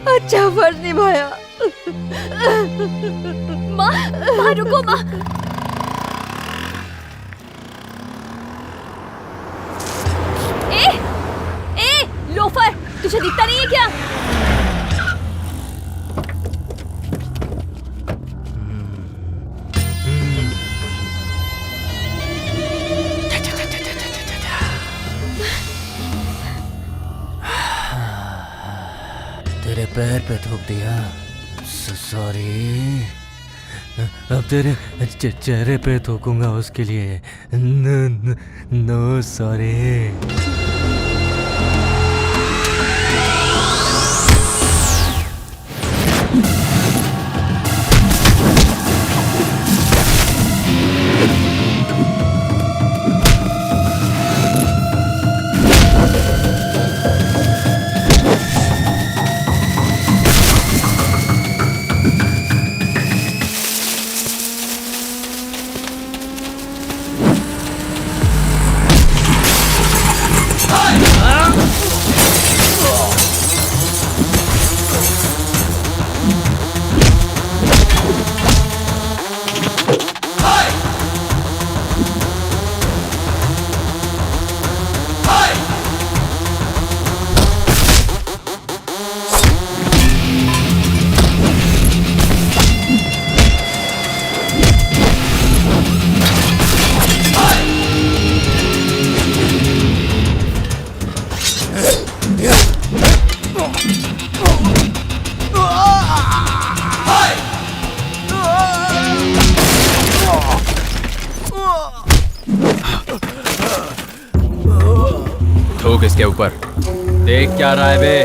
अच्छा फर्ज निभाया। माँ रुको माँ। ए लोफर, तुझे दिखता नहीं है क्या? पैर पे थूक दिया, सॉरी। अब तेरे चेहरे पे थूकूंगा उसके लिए। No sorry. थूक इसके ऊपर। देख क्या रहा है बे?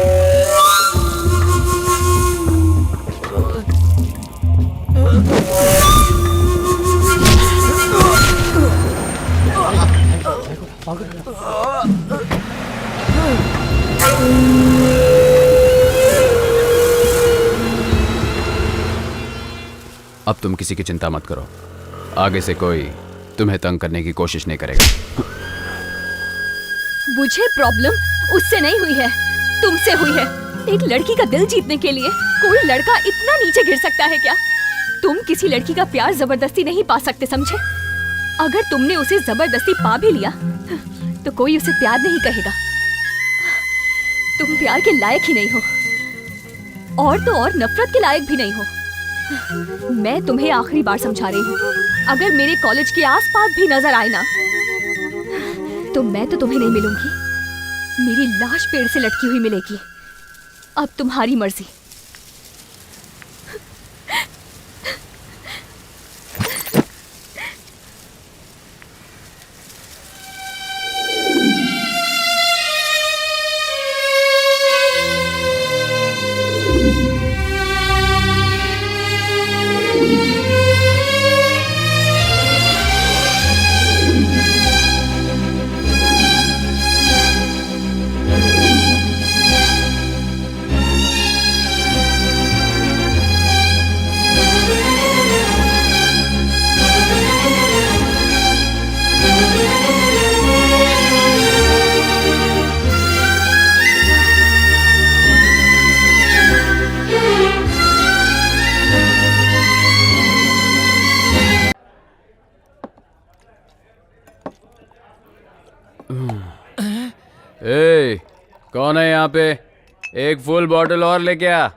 अब तुम किसी की चिंता मत करो, आगे से कोई तुम्हें तंग करने की कोशिश नहीं करेगा। मुझे प्रॉब्लम उससे नहीं हुई है, तुमसे हुई है। एक लड़की का दिल जीतने के लिए कोई लड़का इतना नीचे गिर सकता है क्या? तुम किसी लड़की का प्यार जबरदस्ती नहीं पा सकते, समझे? अगर तुमने उसे जबरदस्ती पा भी लिया तो कोई उसे प्यार नहीं कहेगा। तुम प्यार के लायक ही नहीं हो, और तो और नफरत के लायक भी नहीं हो। मैं तुम्हें आखिरी बार समझा रही हूँ, अगर मेरे कॉलेज के आसपास भी नजर आए ना तो मैं तो तुम्हें नहीं मिलूंगी, मेरी लाश पेड़ से लटकी हुई मिलेगी। अब तुम्हारी मर्जी। ए, कौन है यहाँ पे? एक फुल बॉटल और लेके आ।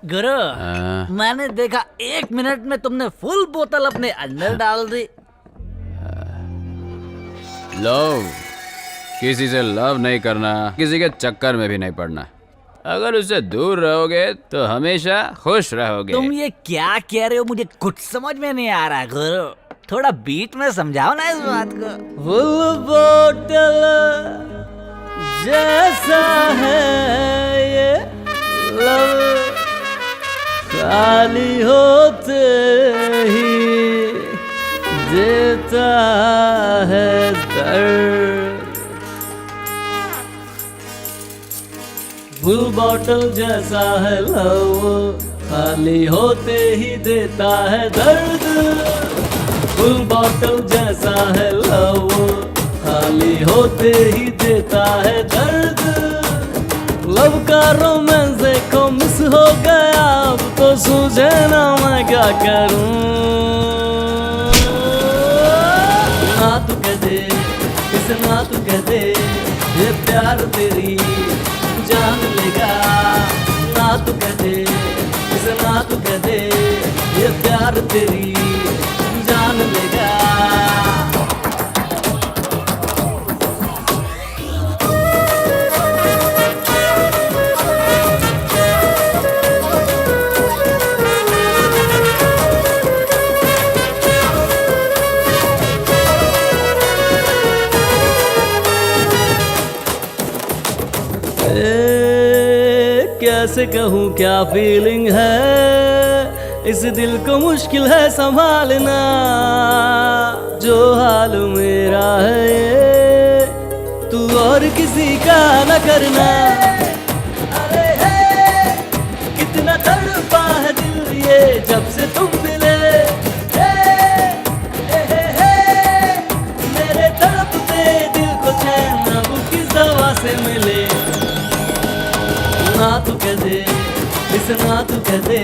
गुरु, मैंने देखा 1 मिनट में तुमने फुल बोतल अपने अंदर डाल दी। लव, किसी से लव नहीं करना, किसी के चक्कर में भी नहीं पड़ना। अगर उससे दूर रहोगे तो हमेशा खुश रहोगे। तुम ये क्या कह रहे हो? मुझे कुछ समझ में नहीं आ रहा गुरु, थोड़ा बीट में समझाओ ना इस बात को। फुल बोतल जैसा है ये लव, खाली होते ही देता है दर्द। फुल बॉटल जैसा है लव, खाली होते ही देता है दर्द। फुल बॉटल जैसा है लव, खाली होते ही देता है दर्द। लव का रोमांस देखो मिस हो गया, अब तो सूझे ना मैं क्या करूं। ना तू कह दे, इसे ना तू कह दे, ये प्यार तेरी जान लेगा। ना तू कह दे, इतना तू कह दे, ये प्यार तेरी जान लेगा। कैसे कहूँ क्या फीलिंग है, इस दिल को मुश्किल है संभालना। जो हाल मेरा है ये, तू और किसी का न करना। अरे है कितना तड़पा है दिल ये जब से तुम मिले। मेरे तड़पते दिल को चैन अब किस दवा से मिले। ना तू कह दे, इतना तू कह दे,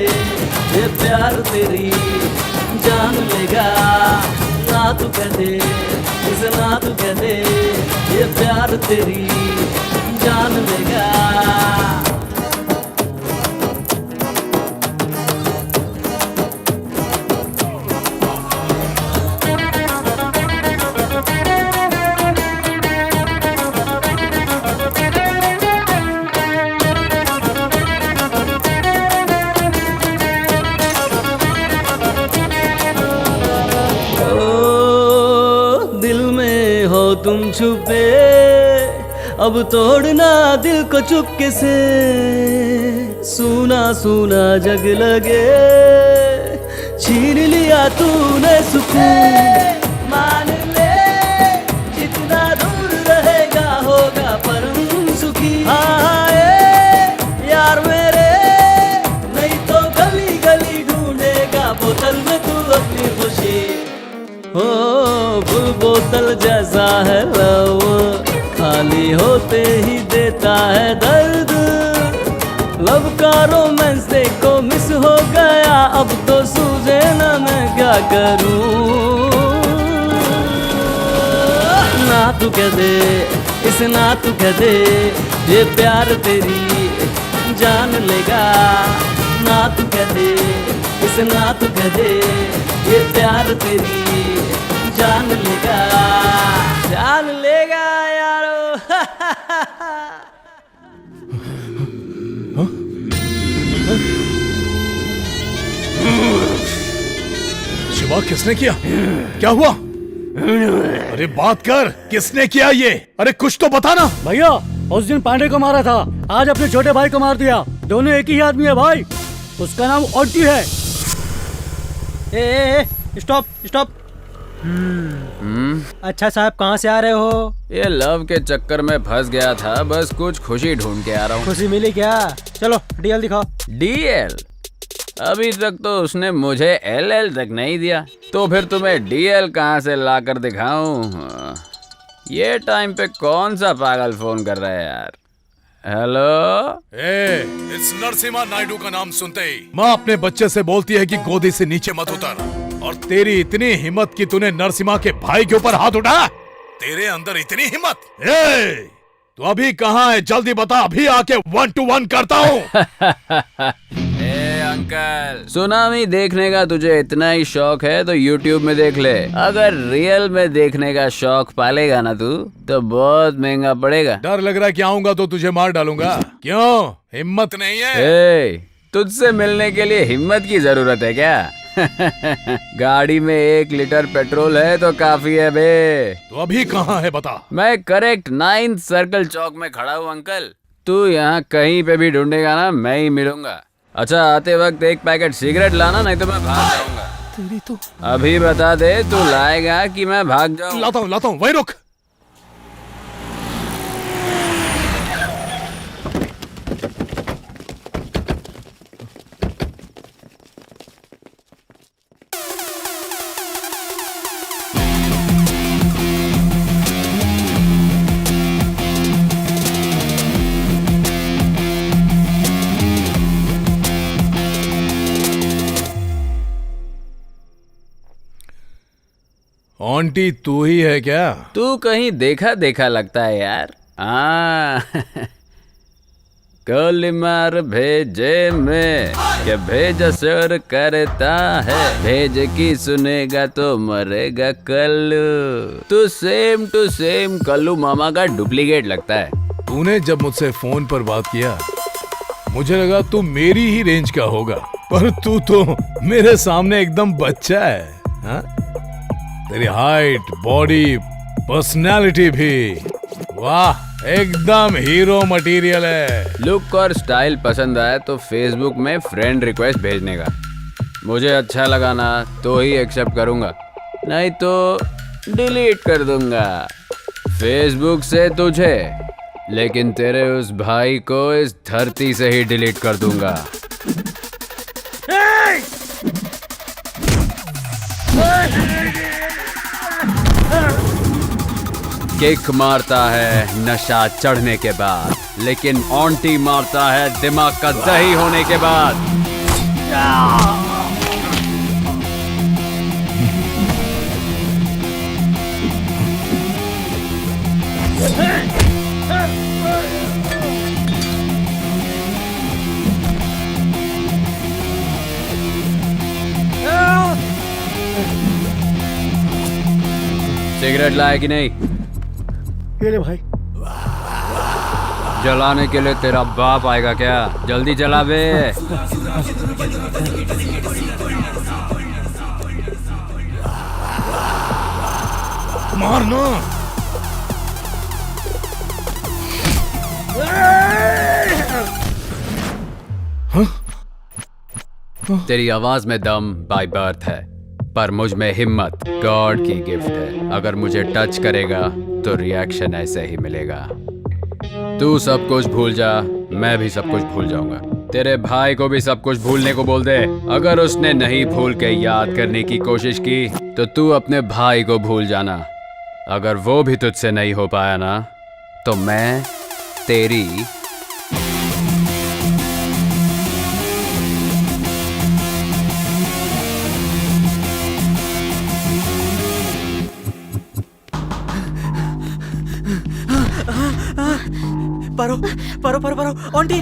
ये प्यार तेरी जान लेगा। ना तू कह दे, इतना तू कह दे, ये प्यार तेरी जान लेगा। तुम छुपे अब तोड़ना दिल को चुपके से। सूना सूना जग लगे छीन लिया तूने सुकून। मान ले जितना दूर रहेगा होगा परम सुखी। आए यार मेरे नहीं तो गली गली ढूंढेगा बोतल में तू अपनी खुशी। हो फुल बोतल जैसा है लव, खाली होते ही देता है दर्द। लव का रोमांस देखो मिस हो गया, अब तो सूझे ना मैं क्या करूं। ना तू कह दे, इतना तू कह दे, ये प्यार तेरी जान लेगा। ना तू कह दे, इतना तू कह दे, ये प्यार तेरी जान लेगा। जान लेगा यारो। शिवा किसने किया? क्या हुआ? अरे बात कर, किसने किया ये? अरे कुछ तो बता ना। भैया उस दिन पांडे को मारा था, आज अपने छोटे भाई को मार दिया। दोनों एक ही आदमी है भाई, उसका नाम ऑन्टी है। Stop stop. अच्छा साहब कहाँ से आ रहे हो? ये लव के चक्कर में फंस गया था, बस कुछ खुशी ढूंढ के आ रहा हूँ। खुशी मिली क्या? चलो डीएल दिखाओ। डीएल? अभी तक तो उसने मुझे एलएल तक नहीं दिया, तो फिर तुम्हें डीएल कहाँ से ला कर दिखाऊं? ये टाइम पे कौन सा पागल फोन कर रहा है यार? हेलो, इस नरसिम्हा नायडू का नाम सुनते ही माँ अपने बच्चे से बोलती है कि गोदी से नीचे मत उतर। और तेरी इतनी हिम्मत कि तूने नरसिम्हा के भाई के ऊपर हाथ उठाया? तेरे अंदर इतनी हिम्मत? तू अभी कहाँ है? जल्दी बता, अभी आके 1 to 1 करता हूँ। अंकल, सुनामी देखने का तुझे इतना ही शौक है तो YouTube में देख ले। अगर रियल में देखने का शौक पालेगा ना तू, तो बहुत महंगा पड़ेगा। डर लग रहा है कि आऊंगा तो तुझे मार डालूंगा। क्यों, हिम्मत नहीं है? तुझसे मिलने के लिए हिम्मत की जरूरत है क्या? गाड़ी में 1 लीटर पेट्रोल है तो काफी है बे। तो अभी कहाँ है बता? मैं करेक्ट 9th सर्कल चौक में खड़ा हूँ अंकल। तू यहाँ कहीं पे भी ढूंढेगा ना, मैं ही मिलूंगा। अच्छा आते वक्त 1 पैकेट सिगरेट लाना, नहीं तो मैं भाग जाऊंगा। तेरी तो अभी बता दे, तू लाएगा कि मैं भाग जाऊं? लाता हूँ, वहीं रुक। आंटी तू ही है क्या? तू कहीं देखा देखा लगता है यार। कोलिमार भेजे में क्या भेज असर करता है, भेज की सुनेगा तो मरेगा कल्लू। तू सेम टू सेम कल्लू मामा का डुप्लीकेट लगता है। तूने जब मुझसे फोन पर बात किया मुझे लगा तू मेरी ही रेंज का होगा, पर तू तो मेरे सामने एकदम बच्चा है। हा? तेरी हाइट, बॉडी, पर्सनालिटी भी, वाह, एकदम हीरो मटेरियल है। लुक और स्टाइल पसंद आया तो फेसबुक में फ्रेंड रिक्वेस्ट भेजने का। मुझे अच्छा लगा ना तो ही एक्सेप्ट करूंगा, नहीं तो डिलीट कर दूंगा फेसबुक से तुझे, लेकिन तेरे उस भाई को इस धरती से ही डिलीट कर दूंगा। किक मारता है नशा चढ़ने के बाद, लेकिन ऑन्टी मारता है दिमाग का दही होने के बाद। सिगरेट लाया कि नहीं? ये ले भाई। जलाने के लिए तेरा बाप आएगा क्या? जल्दी जला बे। मारना। तेरी आवाज में दम बाय बर्थ है, पर मुझ में हिम्मत गॉड की गिफ्ट है। अगर मुझे टच करेगा तो रिएक्शन ऐसे ही मिलेगा। तू सब कुछ भूल जा, मैं भी सब कुछ भूल जाऊंगा। तेरे भाई को भी सब कुछ भूलने को बोल दे। अगर उसने नहीं भूल के याद करने की कोशिश की तो तू अपने भाई को भूल जाना। अगर वो भी तुझसे नहीं हो पाया ना तो मैं तेरी पारो पारो पारो पारो आंटी।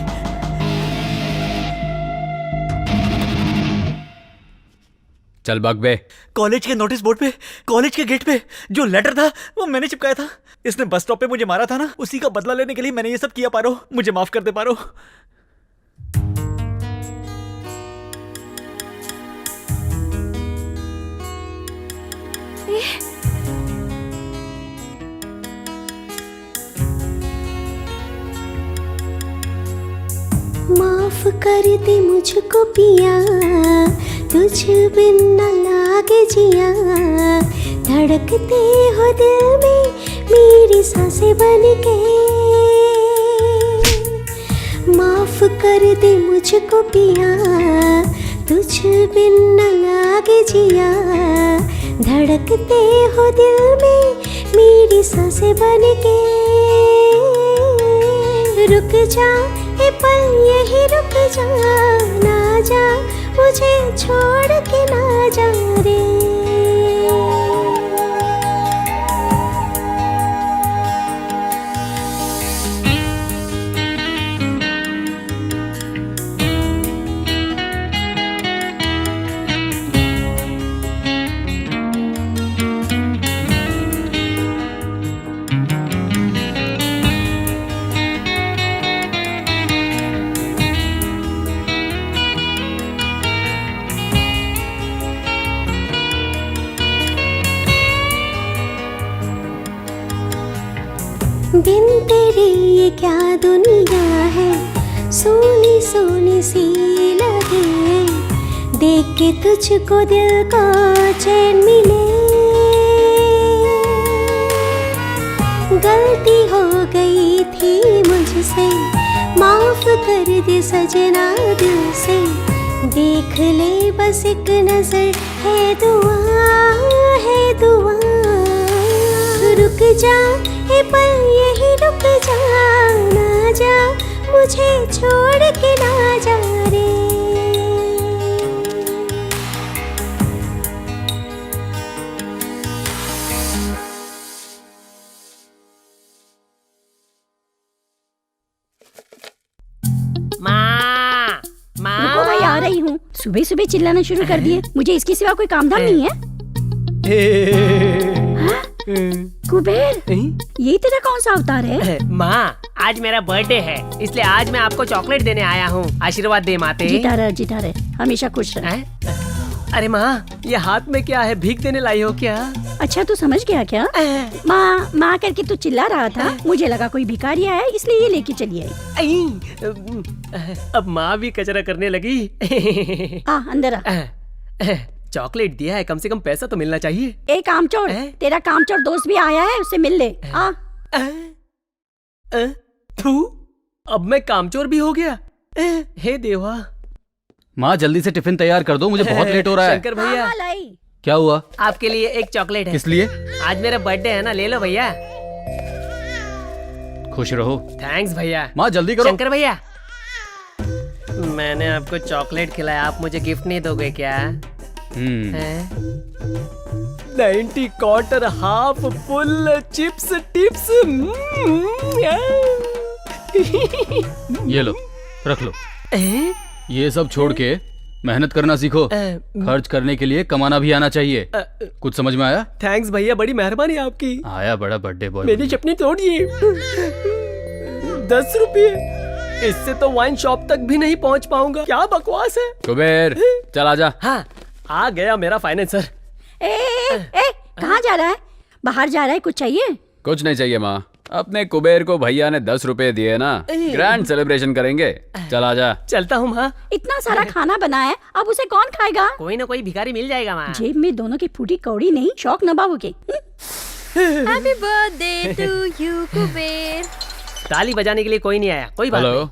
चल बगबे। कॉलेज के नोटिस बोर्ड पे, कॉलेज के गेट पे जो लेटर था वो मैंने चिपकाया था। इसने बस स्टॉप पे मुझे मारा था ना, उसी का बदला लेने के लिए मैंने ये सब किया। पारो मुझे माफ कर दे पारो। माफ कर दे मुझको पिया, तुझ बिन न लागे जिया। धड़कते हो दिल में मेरी सांसें बन के। माफ कर दे मुझको पिया, तुझ बिन न लागे जिया। धड़कते हो दिल में मेरी सांसें बन के। रुक जा ए पल यही रुक जा, ना जा मुझे छोड़ के ना जा रे। बिन तेरे ये क्या दुनिया है, सोनी सोनी सी लगे। देख के तुझको दिल को चैन मिले। गलती हो गई थी मुझसे, माफ कर दे सजना दिल से। देख ले बस एक नजर, है दुआ है दुआ। रुक जा ए पल यही रुक जा, ना जा मुझे छोड़ के ना जा रे। रही हूँ। सुबह सुबह चिल्लाना शुरू कर दिए। मुझे इसके सिवा कोई काम धाम नहीं है। कुबेर, ये तेरा कौन सा अवतार है? माँ, आज मेरा बर्थडे है, इसलिए आज मैं आपको चॉकलेट देने आया हूँ। आशीर्वाद दे माते। जीता रहे, हमेशा खुश रहे। अरे माँ, ये हाथ में क्या है? भीख देने लाई हो क्या? अच्छा, तू समझ गया क्या? माँ माँ करके तू चिल्ला रहा था, मुझे लगा कोई भिखारी आया इसलिए ये लेके चली आई। अब माँ भी कचरा करने लगी। अंदर आ। चॉकलेट दिया है, कम से कम पैसा तो मिलना चाहिए। एक कामचोर, तेरा कामचोर दोस्त भी आया है, उससे मिल ले। अब मैं कामचोर भी हो गया। हे देवा। माँ जल्दी से टिफिन तैयार कर दो, मुझे बहुत लेट हो रहा है। शंकर भैया, क्या हुआ? आपके लिए एक चॉकलेट है। किस लिए? आज मेरा बर्थडे है ना, ले लो भैया। खुश रहो। थैंक्स भैया। माँ जल्दी करो। शंकर भैया, मैंने आपको चॉकलेट खिलाया, आप मुझे गिफ्ट नहीं दोगे क्या? 90 quarter half full chips tips. ये लो, रख लो। ये सब छोड़ के मेहनत करना सीखो। खर्च करने के लिए कमाना भी आना चाहिए। कुछ समझ में आया? थैंक्स भैया, बड़ी मेहरबानी आपकी। आया बड़ा बर्थडे बॉय। मेरी चपनी तोड़िए। 10 रुपये, इससे तो वाइन शॉप तक भी नहीं पहुंच पाऊंगा। क्या बकवास है। कुबेर, चल आजा। हाँ, आ गया मेरा फाइनेंसर। कहाँ जा रहा है? बाहर जा रहा है? कुछ चाहिए? कुछ नहीं चाहिए माँ, अपने कुबेर को भैया ने 10 रुपए दिए ना, ग्रैंड सेलिब्रेशन करेंगे। चल आजा। चलता हूँ माँ। इतना सारा खाना बना है, अब उसे कौन खाएगा? कोई ना कोई भिखारी मिल जाएगा माँ। जेब में दोनों की फूटी कौड़ी नहीं, शौक नभाओगे। Happy birthday to you Kuber. ताली बजाने के लिए कोई नहीं आया। कोई बात नहीं।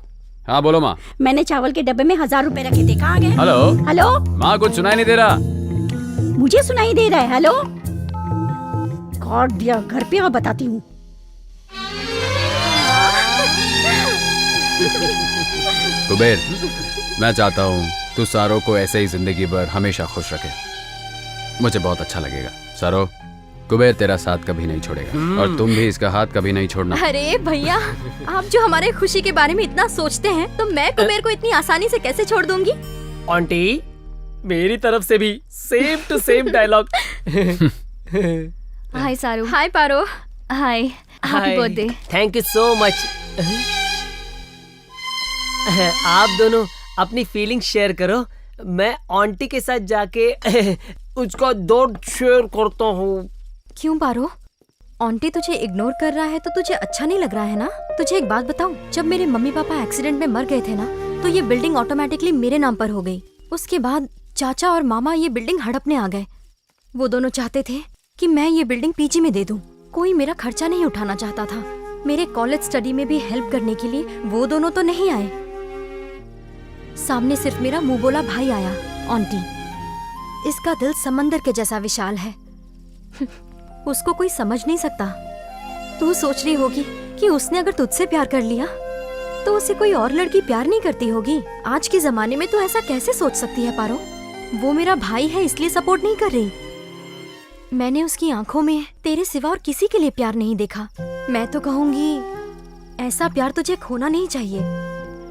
हाँ बोलो माँ। मैंने चावल के डब्बे में 1000 रुपए रखे थे, कहाँ गए? हेलो। माँ कुछ सुनाई नहीं दे रहा। मुझे सुनाई दे रहा है। हेलो। कॉर्ड दिया, घर पे आओ बताती हूँ। कुबेर, मैं चाहता हूँ तू सारो को ऐसे ही जिंदगी भर हमेशा खुश रखे। मुझे बहुत अच्छा लगेगा। सारो, कुबेर तेरा साथ कभी नहीं छोड़ेगा और तुम भी इसका हाथ कभी नहीं छोड़ना। अरे भैया, आप जो हमारे खुशी के बारे में इतना सोचते हैं, तो मैं कुबेर को इतनी आसानी से कैसे छोड़ दूंगी? आंटी, मेरी तरफ से भी same to same dialogue. Hi Saru. Hi Paro. Hi, happy birthday. Thank you so much. आप दोनों अपनी फीलिंग शेयर करो, मैं आंटी के साथ जाके उसका दर्द शेयर करता हूँ। क्यों पारो? आंटी तुझे इग्नोर कर रहा है तो तुझे अच्छा नहीं लग रहा है ना? तुझे एक बात बताऊं, जब मेरे मम्मी पापा एक्सीडेंट में मर गए थे ना, तो ये बिल्डिंग ऑटोमेटिकली मेरे नाम पर हो गई। उसके बाद चाचा और मामा ये बिल्डिंग हड़पने आ गए। वो दोनों चाहते थे कि मैं ये बिल्डिंग पीजी में दे दूं। कोई मेरा खर्चा नहीं उठाना चाहता था। मेरे कॉलेज स्टडी में भी हेल्प करने के लिए वो दोनों तो नहीं आए। सामने सिर्फ मेरा मुंह बोला भाई आया। आंटी, इसका दिल समंदर के जैसा विशाल है। उसको कोई समझ नहीं सकता। तू सोच रही होगी कि उसने अगर तुझसे प्यार कर लिया तो उसे कोई और लड़की प्यार नहीं करती होगी। आज के जमाने में तो ऐसा कैसे सोच सकती है पारो? वो मेरा भाई है इसलिए सपोर्ट नहीं कर रही। मैंने उसकी आंखों में तेरे सिवा और किसी के लिए प्यार नहीं देखा। मैं तो कहूंगी ऐसा प्यार तुझे खोना नहीं चाहिए।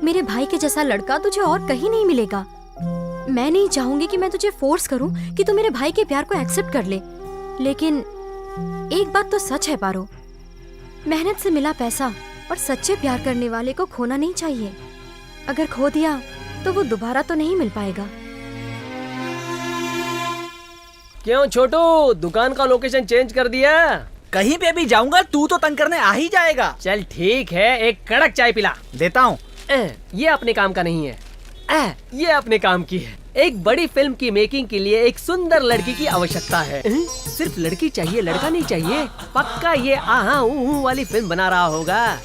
मेरे भाई के जैसा लड़का तुझे और कहीं नहीं मिलेगा। मैं नहीं चाहूंगी कि मैं तुझे फोर्स करूं कि तू मेरे भाई के प्यार को एक्सेप्ट कर ले, लेकिन एक बात तो सच है पारो, मेहनत से मिला पैसा और सच्चे प्यार करने वाले को खोना नहीं चाहिए। अगर खो दिया तो वो दोबारा तो नहीं मिल पाएगा। क्यों छोटू, दुकान का लोकेशन चेंज कर दिया? कहीं पे भी जाऊंगा तू तो तंग करने आ ही जाएगा। चल ठीक है, एक कड़क चाय पिला। देता हूँ। ये अपने काम का नहीं है, ये अपने काम की है। एक बड़ी फिल्म की मेकिंग के लिए एक सुंदर लड़की की आवश्यकता है। सिर्फ लड़की चाहिए, लड़का नहीं चाहिए। पक्का ये आहा ऊहू वाली फिल्म बना रहा होगा।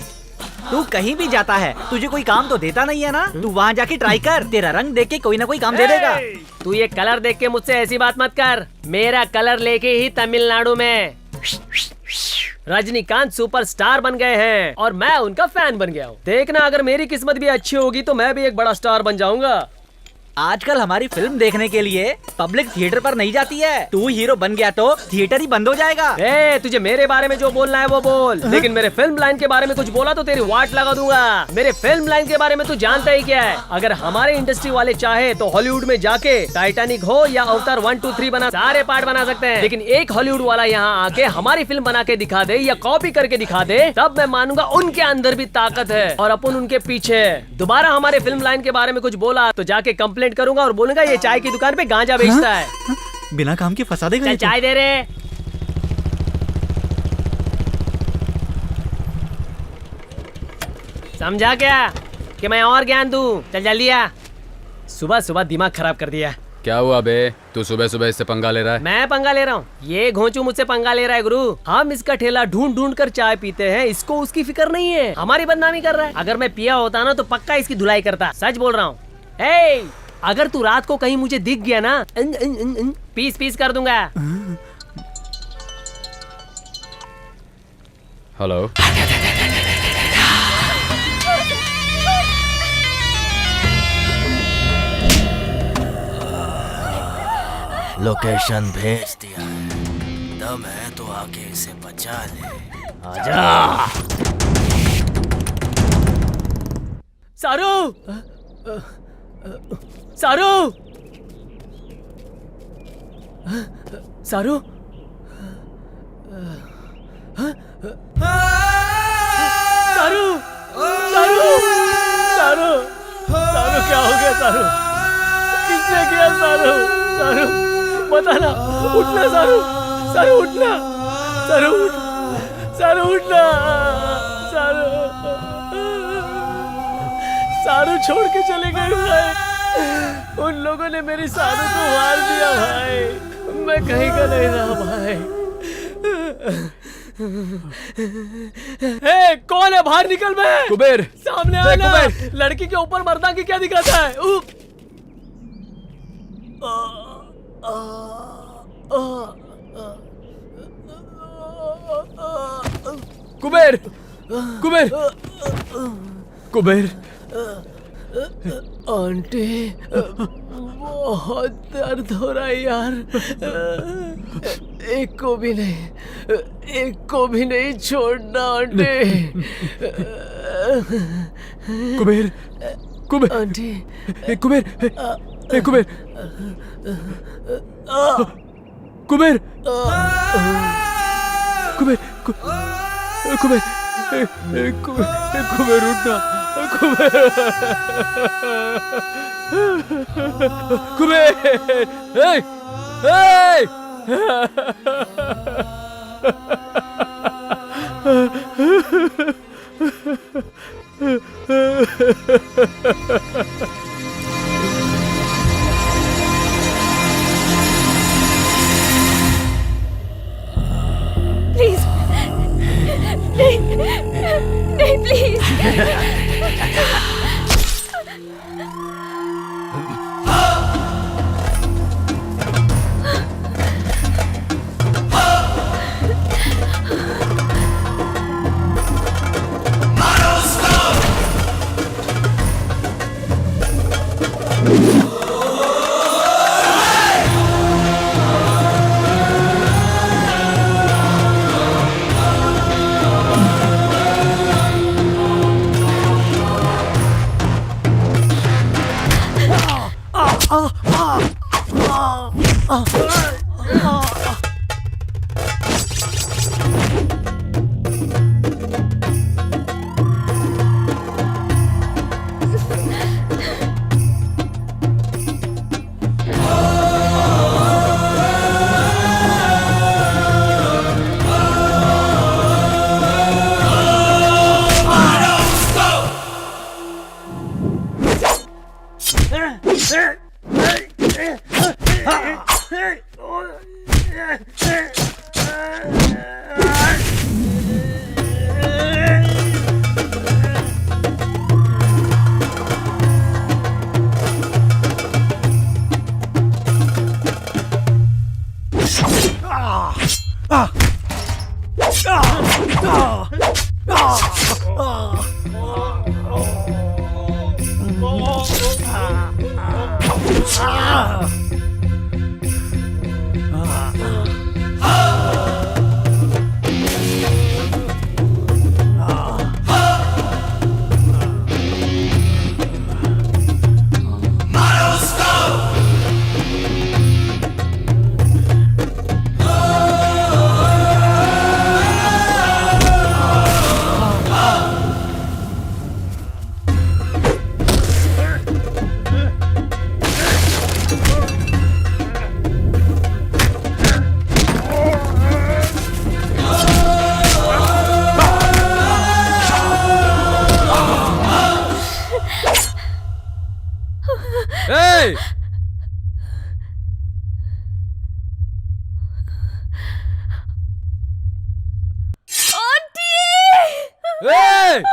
तू कहीं भी जाता है, तुझे कोई काम तो देता नहीं है ना? तू वहाँ जाके ट्राई कर, तेरा रंग देख के कोई ना कोई काम दे देगा। तू ये कलर देख के मुझसे ऐसी बात मत कर। मेरा कलर लेके ही तमिलनाडु में रजनीकांत सुपरस्टार बन गए हैं और मैं उनका फैन बन गया हूँ। देखना, अगर मेरी किस्मत भी अच्छी होगी तो मैं भी एक बड़ा स्टार बन जाऊंगा। आजकल हमारी फिल्म देखने के लिए पब्लिक थिएटर पर नहीं जाती है। तू हीरो बन गया तो थिएटर ही बंद हो जाएगा। तुझे मेरे बारे में जो बोलना है वो बोल, लेकिन मेरे फिल्म लाइन के बारे में कुछ बोला तो तेरी वाट लगा दूंगा। मेरे फिल्म लाइन के बारे में तू जानता ही क्या है। अगर हमारे इंडस्ट्री वाले चाहे तो हॉलीवुड में जाके टाइटैनिक हो या अवतार 1, 2, 3 बना सारे पार्ट बना सकते हैं, लेकिन एक हॉलीवुड वाला यहाँ आके हमारी फिल्म बना के दिखा दे या कॉपी करके दिखा दे, तब मैं मानूंगा उनके अंदर भी ताकत है और अपन उनके पीछे। दोबारा हमारे फिल्म लाइन के बारे में कुछ बोला तो जाके कंप्लेंट करूंगा और बोलूंगा ये चाय की दुकान पे गांजा बेचता है। बिना काम के फंसा देगा। चल चाय दे रहे। समझा क्या कि मैं और ज्ञान दूं? चल जल्दी आ। सुबह सुबह दिमाग खराब कर दिया। क्या हुआ बे, तू सुबह सुबह इससे पंगा ले रहा है? मैं पंगा ले रहा हूँ? ये घोंचू मुझसे पंगा ले रहा है गुरु। हम इसका ठेला ढूंढ ढूंढ कर चाय पीते हैं, इसको उसकी फिक्र नहीं है, हमारी बदनामी कर रहा है। अगर मैं पिया होता ना तो पक्का इसकी धुलाई करता। सच बोल रहा हूँ। अगर तू रात को कहीं मुझे दिख गया ना, पीस पीस कर दूंगा। हेलो, लोकेशन भेज दिया है, दम है तो आके इसे बचा ले। आजा। सारू, सारू, सारू, सारू, सारू, सारू, सारू क्या हो गया? सारू किसने किया? सारू, सारू बता ना। उठना सारू, सारू उठना, सारू उठ, सारू उठना, सारू, सारू छोड़ के चले गए भाई। उन लोगों ने मेरी सारू को मार दिया भाई। मैं कहीं का नहीं रहा भाई। कौन है? बाहर निकल बे। कुबेर, सामने आना। लड़की के ऊपर मर्दांगी क्या दिखाता है? कुबेर, कुबेर, कुबेर। आंटी, बहुत दर्द हो रहा है यार। एक को भी नहीं, एक को भी नहीं छोड़ना आंटी। कुबेर, कुबेर, आंटी, कुबेर, कुबेर, कुबेर, कुबेर, कुबेर, कुबेर उठना, कुबेर, कुबेर, प्लीज नहीं, नहीं प्लीज। ए! ए!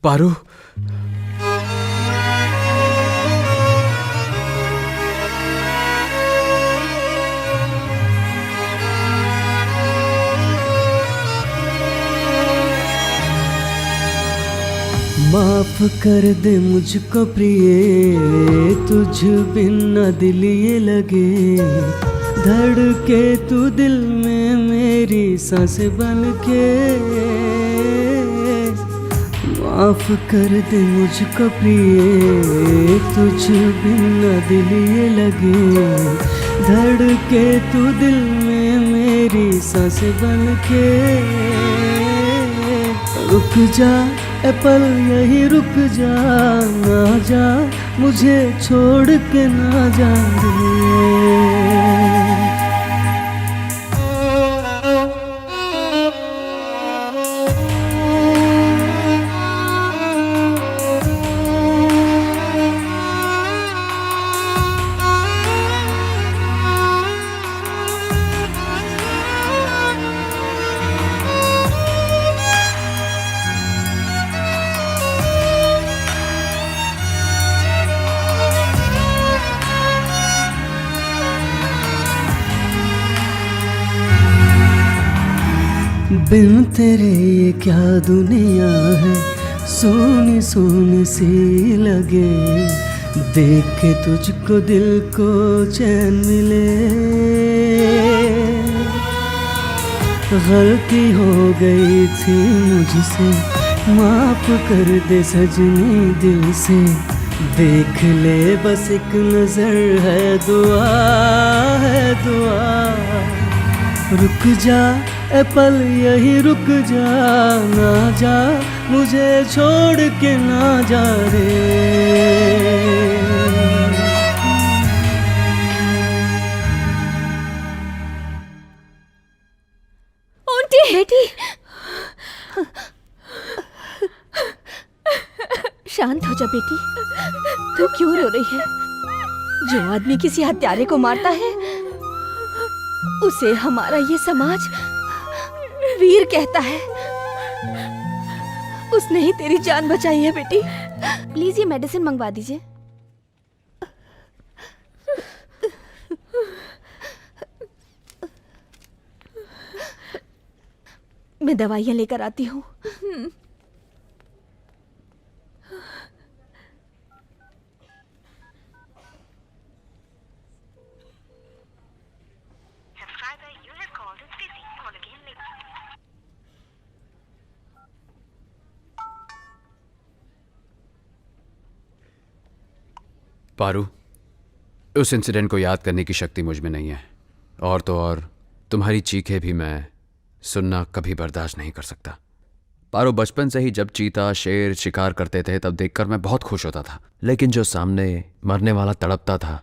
पारू, माफ कर दे मुझको प्रिय, तुझ बिन न दिल ये लगे, धड़के तू दिल में मेरी सांस बन के। माफ कर दे मुझको प्रिय, तुझ बिन न दिल ये लगे, धड़के तू दिल में मेरी सांस बन के। रुक जा ए पल यही रुक जा, ना जा मुझे छोड़ के ना जा रे। बिन तेरे ये क्या दुनिया है, सोनी सोनी सी लगे, देख के तुझको दिल को चैन मिले। गलती हो गई थी मुझसे, माफ कर दे सजनी दिल से, देख ले बस एक नजर है दुआ, है दुआ। रुक जा ए पल यही रुक जा, ना जा मुझे छोड़ के ना जा रे। आंटी, बेटी, शांत हो जा बेटी। तू क्यों रो रही है? जो आदमी किसी हत्यारे को मारता है, उसे हमारा ये समाज वीर कहता है। उसने ही तेरी जान बचाई है बेटी। प्लीज ये मेडिसिन मंगवा दीजिए। मैं दवाइयाँ लेकर आती हूँ। पारू, उस इंसिडेंट को याद करने की शक्ति मुझ में नहीं है, और तो और तुम्हारी चीखें भी मैं सुनना कभी बर्दाश्त नहीं कर सकता। पारू, बचपन से ही जब चीता शेर शिकार करते थे तब देखकर मैं बहुत खुश होता था, लेकिन जो सामने मरने वाला तड़पता था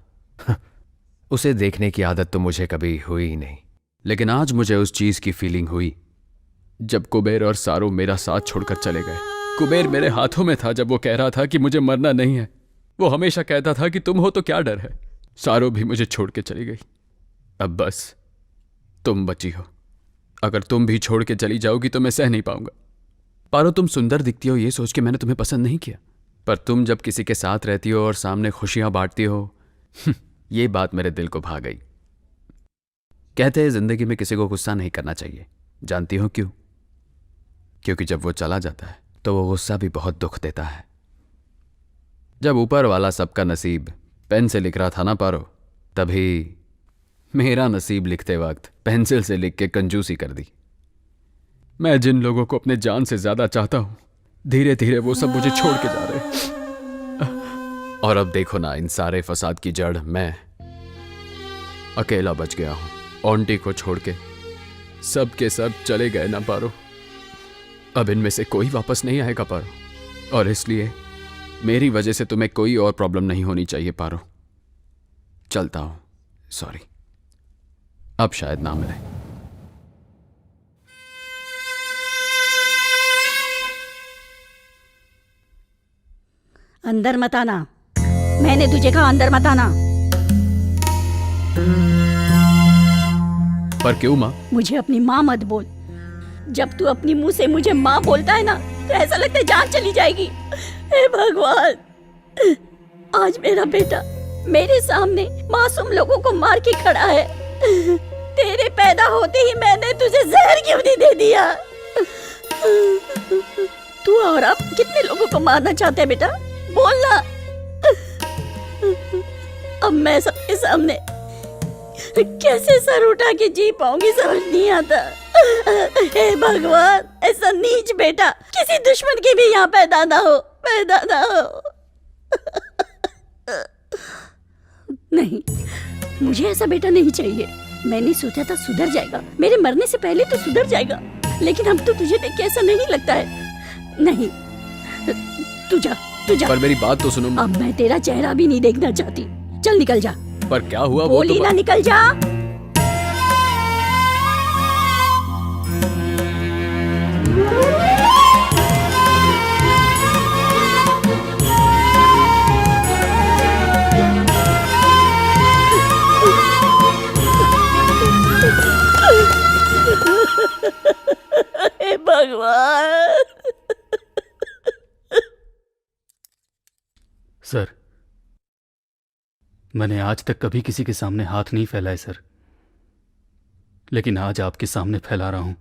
उसे देखने की आदत तो मुझे कभी हुई ही नहीं। लेकिन आज मुझे उस चीज की फीलिंग हुई जब कुबेर और सारू मेरा साथ छोड़कर चले गए। कुबेर मेरे हाथों में था जब वो कह रहा था कि मुझे मरना नहीं है। वो हमेशा कहता था कि तुम हो तो क्या डर है। सारू भी मुझे छोड़ के चली गई। अब बस तुम बची हो। अगर तुम भी छोड़ के चली जाओगी तो मैं सह नहीं पाऊंगा। पारो, तुम सुंदर दिखती हो ये सोच के मैंने तुम्हें पसंद नहीं किया, पर तुम जब किसी के साथ रहती हो और सामने खुशियां बांटती हो ये बात मेरे दिल को भा गई। कहते हैं जिंदगी में किसी को गुस्सा नहीं करना चाहिए। जानती हो क्यों? क्योंकि जब वो चला जाता है तो वो गुस्सा भी बहुत दुख देता है। जब ऊपर वाला सबका नसीब पेन से लिख रहा था ना पारो, तभी मेरा नसीब लिखते वक्त पेंसिल से लिख के कंजूसी कर दी। मैं जिन लोगों को अपने जान से ज्यादा चाहता हूं, धीरे धीरे वो सब मुझे छोड़ के जा रहे हैं। और अब देखो ना, इन सारे फसाद की जड़ मैं अकेला बच गया हूं। ऑन्टी को छोड़ के सब के सब चले गए ना पारो। अब इनमें से कोई वापस नहीं आएगा पारो, और इसलिए मेरी वजह से तुम्हें कोई और प्रॉब्लम नहीं होनी चाहिए पारो। चलता हूं, सॉरी, अब शायद ना मिले। अंदर मत आना, मैंने तुझे कहा अंदर मत आना। पर क्यों माँ? मुझे अपनी माँ मत बोल। जब तू अपनी मुंह से मुझे माँ बोलता है ना तो ऐसा लगता है जान चली जाएगी। हे भगवान, आज मेरा बेटा मेरे सामने मासूम लोगों को मार के खड़ा है। तेरे पैदा होते ही मैंने तुझे जहर क्यों नहीं दे दिया? तू और अब कितने लोगों को मारना चाहते है बेटा? बोलना। अब मैं सबके सामने कैसे सर उठा के जी पाऊंगी समझ नहीं आता। हे भगवान, ऐसा नीच बेटा किसी दुश्मन के भी यहाँ पैदा ना हो, पैदा ना हो। नहीं, मुझे ऐसा बेटा नहीं चाहिए। मैंने सोचा था सुधर जाएगा, मेरे मरने से पहले तो सुधर जाएगा, लेकिन अब तो तुझे देख के ऐसा नहीं लगता है। नहीं, तू जा, तू जा। पर मेरी बात तो सुनो। अब मैं तेरा चेहरा भी नहीं देखना चाहती। चल निकल जा। पर क्या हुआ? वो बोली तो ना, निकल जा। हे भगवान। सर, मैंने आज तक कभी किसी के सामने हाथ नहीं फैलाए सर, लेकिन आज आपके सामने फैला रहा हूं।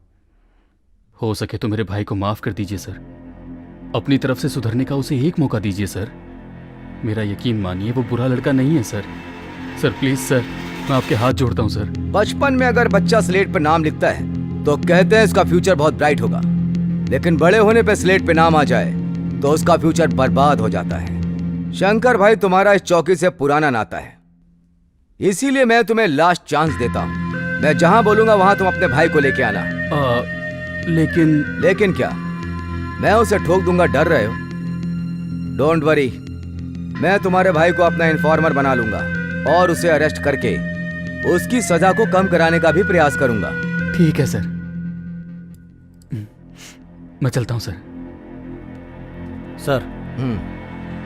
हो सके तो मेरे भाई को माफ कर दीजिए सर। अपनी तरफ से सुधरने का उसे एक मौका दीजिए सर। मेरा यकीन मानिए वो बुरा लड़का नहीं है सर। सर प्लीज सर, मैं आपके हाथ जोड़ता हूं सर। बचपन में अगर बच्चा स्लेट पे नाम लिखता है तो कहते हैं इसका फ्यूचर बहुत ब्राइट होगा, लेकिन बड़े होने पे स्लेट पे नाम आ जाए तो उसका फ्यूचर बर्बाद हो जाता है। शंकर भाई, तुम्हारा इस चौकी से पुराना नाता है, इसीलिए मैं तुम्हें लास्ट चांस देता हूँ। मैं जहां बोलूंगा वहां तुम अपने भाई को लेके आना। लेकिन क्या? मैं उसे ठोक दूंगा, डर रहे हो? डोंट वरी, मैं तुम्हारे भाई को अपना इन्फॉर्मर बना लूंगा और उसे अरेस्ट करके उसकी सजा को कम कराने का भी प्रयास करूंगा। ठीक है सर, मैं चलता हूं सर। सर,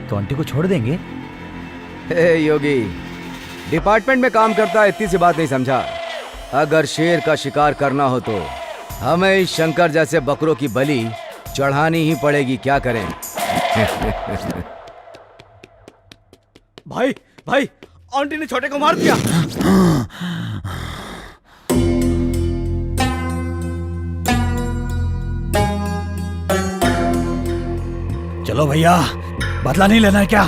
तो आंटी को छोड़ देंगे? हे योगी, डिपार्टमेंट में काम करता है, इतनी सी बात नहीं समझा? अगर शेर का शिकार करना हो तो हमें इस शंकर जैसे बकरों की बलि चढ़ानी ही पड़ेगी। क्या करें? भाई, भाई, आंटी ने छोटे को मार दिया। चलो भैया, बदला नहीं लेना है क्या?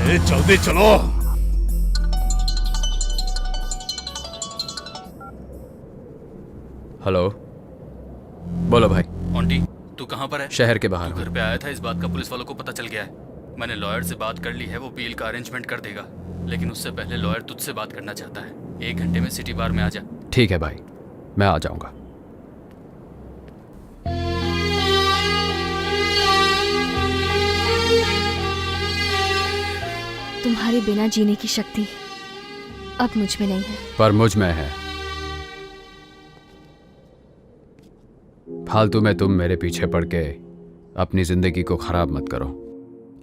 जल्दी चलो। हेलो, बोलो भाई। ऑन्टी, तू कहाँ पर है? शहर के बाहर। तू घर पे आया था, इस बात का पुलिस वालों को पता चल गया है। मैंने लॉयर से बात कर ली है, वो बेल का अरेंजमेंट कर देगा, लेकिन उससे पहले लॉयर तुझसे बात करना चाहता है। 1 घंटे में सिटी बार में आ जा। ठीक है भाई, मैं आ जाऊंगा। तुम्हारे बिना जीने की शक्ति अब मुझ में नहीं है। पर मुझ में है। फालतू में तुम मेरे पीछे पड़ के अपनी जिंदगी को खराब मत करो।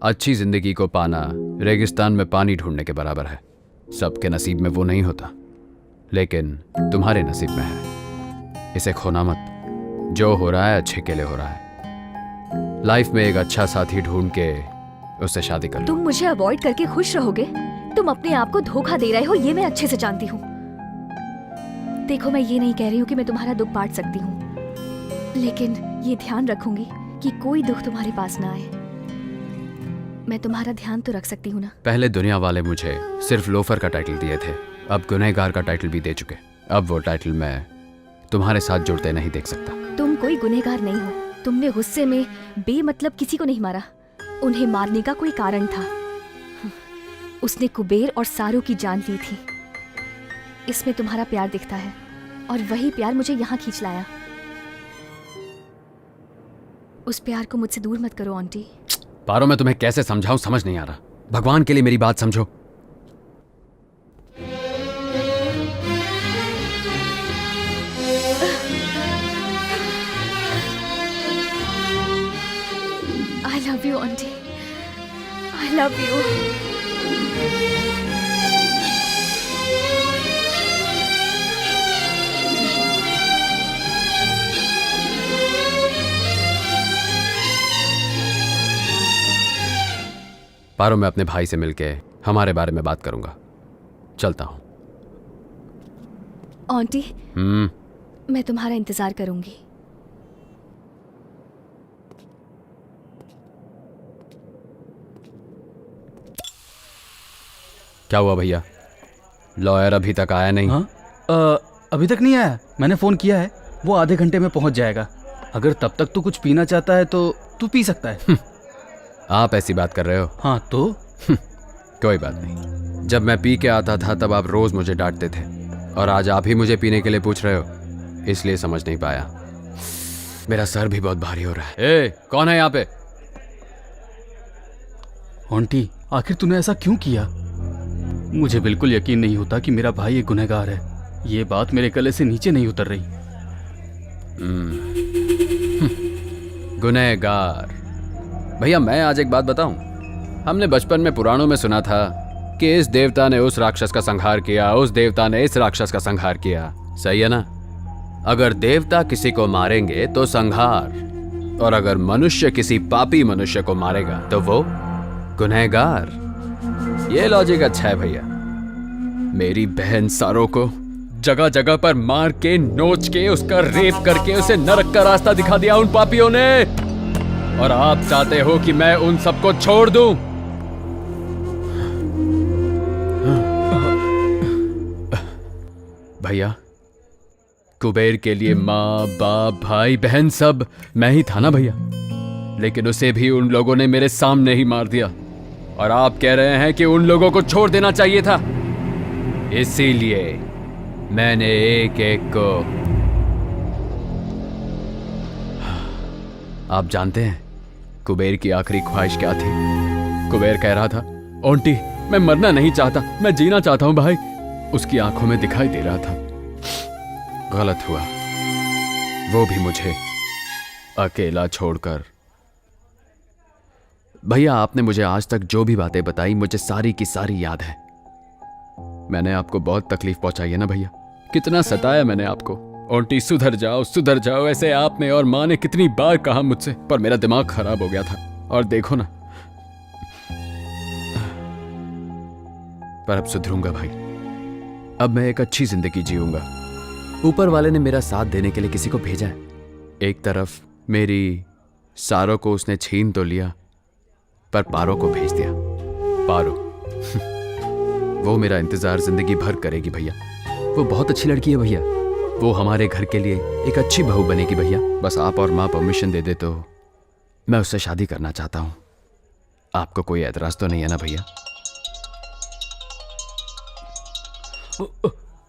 अच्छी जिंदगी को पाना रेगिस्तान में पानी ढूंढने के बराबर है। सबके नसीब में वो नहीं होता, लेकिन तुम्हारे नसीब में है। इसे खोना मत। जो हो रहा है अच्छे के लिए हो रहा है। लाइफ में एक अच्छा साथी ढूंढ के उससे शादी कर लो। तुम मुझे अवॉइड करके खुश रहोगे? तुम अपने आप को धोखा दे रहे हो, ये मैं अच्छे से जानती हूँ। देखो, मैं ये नहीं कह रही हूँ कि मैं तुम्हारा दुख बांट सकती हूँ, लेकिन ये ध्यान रखूंगी कि कोई दुख तुम्हारे पास ना आए। मैं तुम्हारा ध्यान तो रख सकती हूँ ना। पहले दुनिया वाले मुझे सिर्फ लोफर का टाइटल दिए थे, अब गुनहगार का टाइटल भी दे चुके। अब वो टाइटल मैं तुम्हारे साथ जुड़ते नहीं देख सकता। तुम कोई गुनहगार नहीं हो। तुमने गुस्से में बेमतलब किसी को नहीं मारा। उन्हें मारने का कोई कारण था। उसने कुबेर और सारू की जान ली थी। इसमें तुम्हारा प्यार दिखता है, और वही प्यार मुझे यहाँ खींच लाया। उस प्यार को मुझसे दूर मत करो आंटी। पारो, मैं तुम्हें कैसे समझाऊं, समझ नहीं आ रहा। भगवान के लिए मेरी बात समझो। I love you, auntie. I love you. पारो, मैं अपने भाई से मिलके हमारे बारे में बात करूंगा। चलता हूं। आंटी, मैं तुम्हारा इंतजार करूंगी। क्या हुआ भैया? लॉयर अभी तक आया नहीं? हाँ? अभी तक नहीं आया। मैंने फोन किया है, वो आधे घंटे में पहुंच जाएगा। अगर तब तक तू कुछ पीना चाहता है तो तू पी सकता है। आप ऐसी बात कर रहे हो? हाँ तो कोई बात नहीं। जब मैं पी के आता था तब आप रोज मुझे डांटते थे, और आज आप ही मुझे पीने के लिए पूछ रहे हो, इसलिए समझ नहीं पाया। मेरा सर भी बहुत भारी हो रहा है। ए, कौन है यहाँ पे? आंटी, आखिर तूने ऐसा क्यों किया? मुझे बिल्कुल यकीन नहीं होता कि मेरा भाई एक गुनहगार है। ये बात मेरे गले से नीचे नहीं उतर रही। गुनहगार? भैया, मैं आज एक बात बताऊं। हमने बचपन में पुराणों में सुना था कि इस देवता ने उस राक्षस का संहार किया, उस देवता ने इस राक्षस का संहार किया। सही है ना? अगर देवता किसी को मारेंगे तो संहार, और अगर मनुष्य किसी पापी मनुष्य को मारेगा तो वो गुनहगार। ये लॉजिक अच्छा है भैया। मेरी बहन सारो को जगह जगह पर मार के, नोच के, उसका रेप करके उसे नरक का रास्ता दिखा दिया उन पापियों ने, और आप चाहते हो कि मैं उन सबको छोड़ दूं? भैया, कुबेर के लिए माँ, बाप, भाई, बहन सब मैं ही था ना भैया, लेकिन उसे भी उन लोगों ने मेरे सामने ही मार दिया, और आप कह रहे हैं कि उन लोगों को छोड़ देना चाहिए था। इसीलिए मैंने एक एक को। आप जानते हैं कुबेर की आखिरी ख्वाहिश क्या थी? कुबेर कह रहा था, आंटी मैं मरना नहीं चाहता, मैं जीना चाहता हूं भाई। उसकी आंखों में दिखाई दे रहा था। गलत हुआ, वो भी मुझे अकेला छोड़कर। भैया, आपने मुझे आज तक जो भी बातें बताई, मुझे सारी की सारी याद है। मैंने आपको बहुत तकलीफ पहुंचाई है ना भैया? कितना सताया मैंने आपको। आंटी सुधर जाओ, ऐसे आपने और माँ ने कितनी बार कहा मुझसे, पर मेरा दिमाग खराब हो गया था। और देखो ना, पर अब सुधरूंगा भाई। अब मैं एक अच्छी जिंदगी जीऊंगा। ऊपर वाले ने मेरा साथ देने के लिए किसी को भेजा है। एक तरफ मेरी सारों को उसने छीन तो लिया, पर पारो को भेज दिया। पारो, वो मेरा इंतजार जिंदगी भर करेगी भैया। वो बहुत अच्छी लड़की है भैया। वो हमारे घर के लिए एक अच्छी बहू बनेगी भैया। बस आप और माँ परमिशन दे दे तो मैं उससे शादी करना चाहता हूँ। आपको कोई एतराज तो नहीं है ना भैया?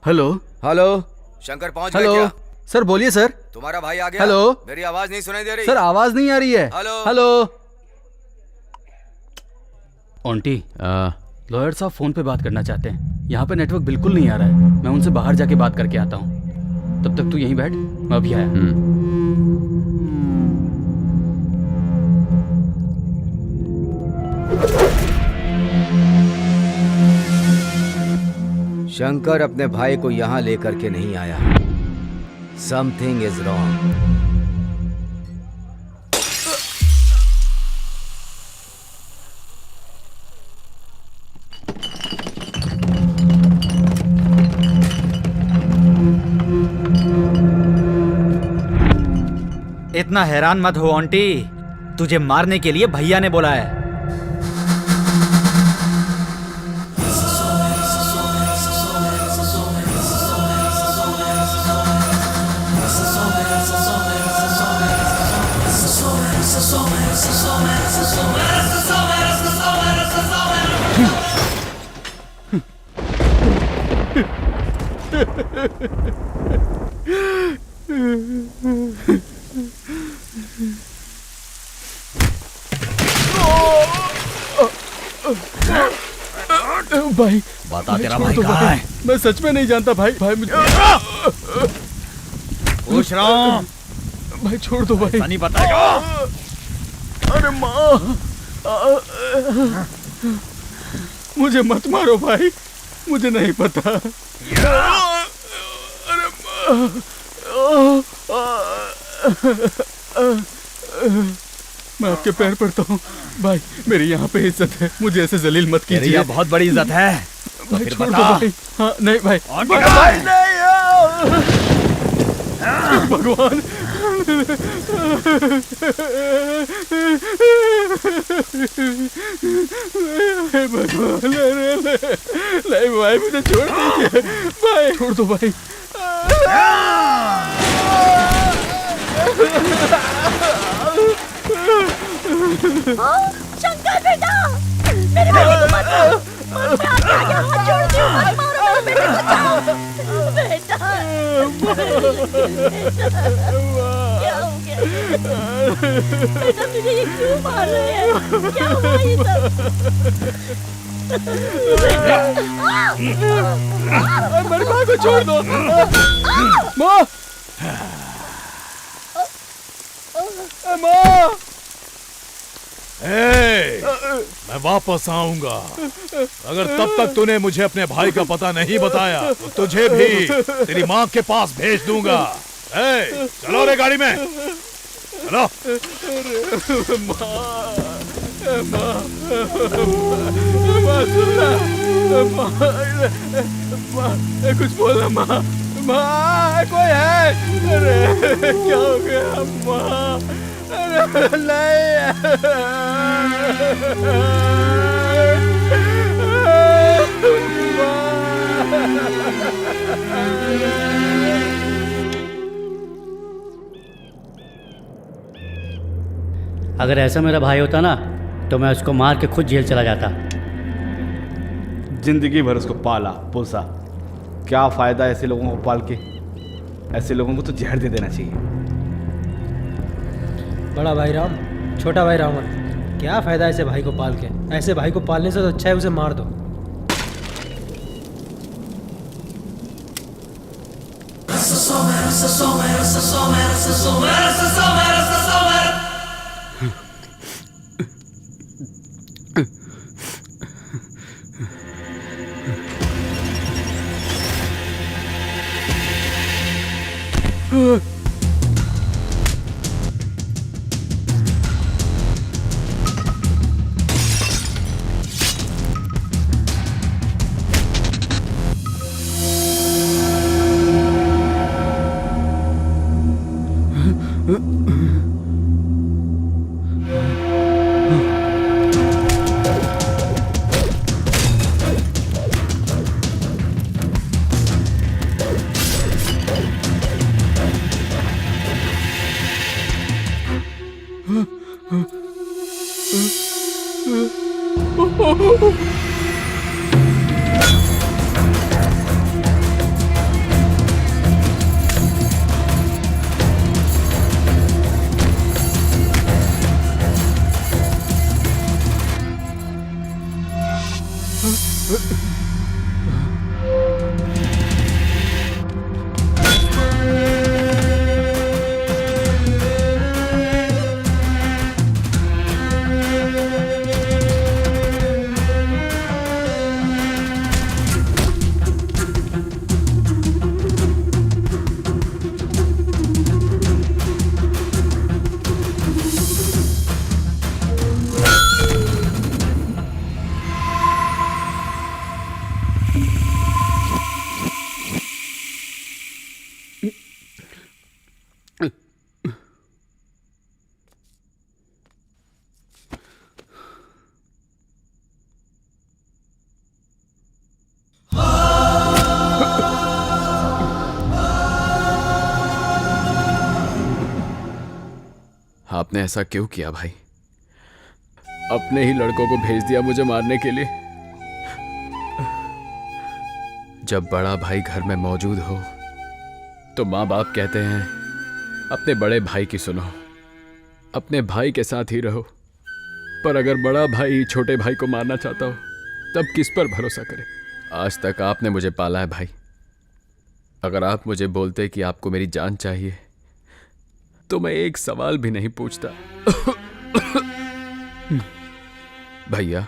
हेलो हेलो, शंकर पहुंच गए हेलो क्या? सर, बोलिए सर। तुम्हारा भाई आ गया? हेलो। मेरी आवाज नहीं सुनाई दे रही? सर, आवाज नहीं आ रही है। Hello hello. ऑन्टी, लॉयर साहब फोन पे बात करना चाहते हैं। यहाँ पे नेटवर्क बिल्कुल नहीं आ रहा है। मैं उनसे बाहर जाके बात करके आता हूँ। तब तक तू यहीं बैठ, मैं अभी आया। शंकर अपने भाई को यहाँ लेकर के नहीं आया। Something is wrong. इतना हैरान मत हो आंटी, तुझे मारने के लिए भैया ने बोला है। भाई बता तेरा भाई कहाँ है? मैं सच में नहीं जानता भाई। भाई मुझे पूछ रहा हूँ। भाई छोड़ दो भाई। नहीं बताएगा। अरे माँ, मुझे मत मारो भाई, मुझे नहीं पता। अरे मैं आपके पैर पड़ता हूँ भाई, मेरी यहाँ पे इज्जत है, मुझे ऐसे जलील मत कीजिए। यहाँ बहुत बड़ी इज्जत है। भाई फिर छोड़ दो बता। भाई। हाँ नहीं भाई, भाई नहीं भगवान। भगवान नहीं भाई, मुझे छोड़ दीजिए भाई, छोड़ दो भाई। शंकर बेटा, मेरे बेटे को मत मारो। मैं आपके आगे हाथ जोड़ती हूँ, मत मारो मेरे बेटे को, बचाओ बेटा। क्या हो गया बेटा, तुझे ये क्यों मार रहे हैं? क्या हुआ ये सब? मेरी माँ को छोड़ दो। माँ, माँ। मैं वापस आऊंगा। अगर तब तक तूने मुझे अपने भाई का पता नहीं बताया तो तुझे भी तेरी माँ के पास भेज दूंगा। चलो रे गाड़ी में, चलो। कुछ बोलना माँ, माँ कोई है? अरे क्या हो गया माँ? अरे नहीं। अगर ऐसा मेरा भाई होता ना तो मैं उसको मार के खुद जेल चला जाता। जिंदगी भर उसको पाला पोसा, क्या फायदा ऐसे लोगों को पाल के? ऐसे लोगों को तो जहर दे देना चाहिए। बड़ा भाई राम, छोटा भाई रावण, क्या फायदा ऐसे भाई को पाल के? ऐसे भाई को पालने से तो अच्छा है उसे मार दो। आपने ऐसा क्यों किया भाई? अपने ही लड़कों को भेज दिया मुझे मारने के लिए। जब बड़ा भाई घर में मौजूद हो तो माँ बाप कहते हैं अपने बड़े भाई की सुनो, अपने भाई के साथ ही रहो। पर अगर बड़ा भाई छोटे भाई को मारना चाहता हो तब किस पर भरोसा करे? आज तक आपने मुझे पाला है भाई। अगर आप मुझे बोलते कि आपको मेरी जान चाहिए तो मैं एक सवाल भी नहीं पूछता। भैया,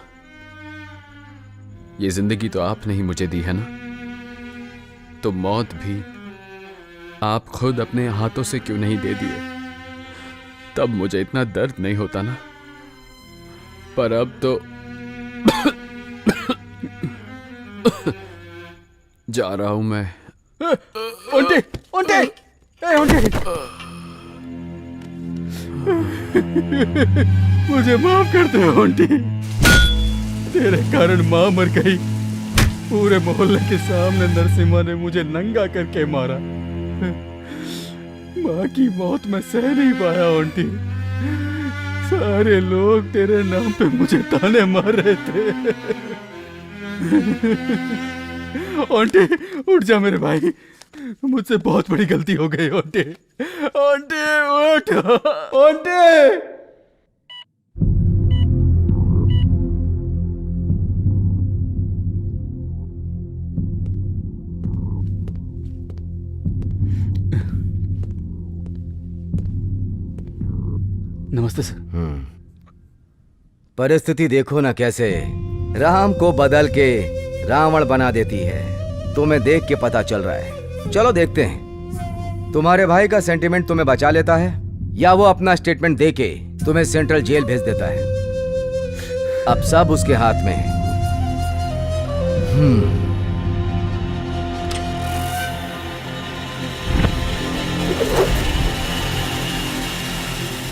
ये जिंदगी तो आपने ही मुझे दी है ना, तो मौत भी आप खुद अपने हाथों से क्यों नहीं दे दिए? तब मुझे इतना दर्द नहीं होता ना। पर अब तो जा रहा हूं मैं। ओंटे, ओंटे, ओंटे। मुझे माफ कर दे ओंटी, तेरे कारण माँ मर गई। पूरे मोहल्ले के सामने नरसिम्हा ने मुझे नंगा करके मारा। माँ की मौत मैं सह नहीं पाया ओंटी। सारे लोग तेरे नाम पे मुझे ताने मार रहे थे। ओंटी उठ जा मेरे भाई, मुझसे बहुत बड़ी गलती हो गई ओंटी। ओंटी उठ, ओंटी। नमस्ते सर। परिस्थिति देखो ना कैसे राम को बदल के रावण बना देती है। तुम्हें देख के पता चल रहा है। चलो देखते हैं तुम्हारे भाई का सेंटिमेंट तुम्हें बचा लेता है या वो अपना स्टेटमेंट देके तुम्हें सेंट्रल जेल भेज देता है। अब सब उसके हाथ में है।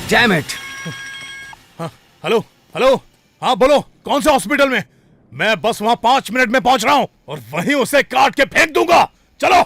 Damn it! हाँ, हेलो हेलो, हाँ बोलो, कौन से हॉस्पिटल में? मैं बस वहां 5 मिनट में पहुंच रहा हूं और वहीं उसे काट के फेंक दूंगा। चलो।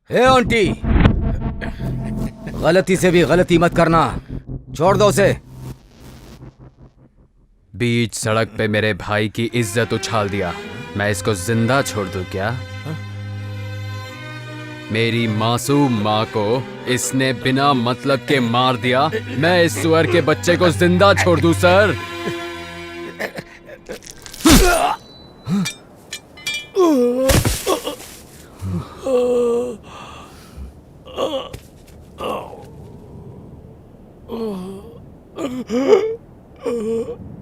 हे आंटी, गलती से भी गलती मत करना, छोड़ दो उसे। बीच सड़क पे मेरे भाई की इज्जत उछाल दिया, मैं इसको जिंदा छोड़ दूं क्या? मेरी मासूम माँ को इसने बिना मतलब के मार दिया, मैं इस सुअर के बच्चे को जिंदा छोड़ दूं सर? Oh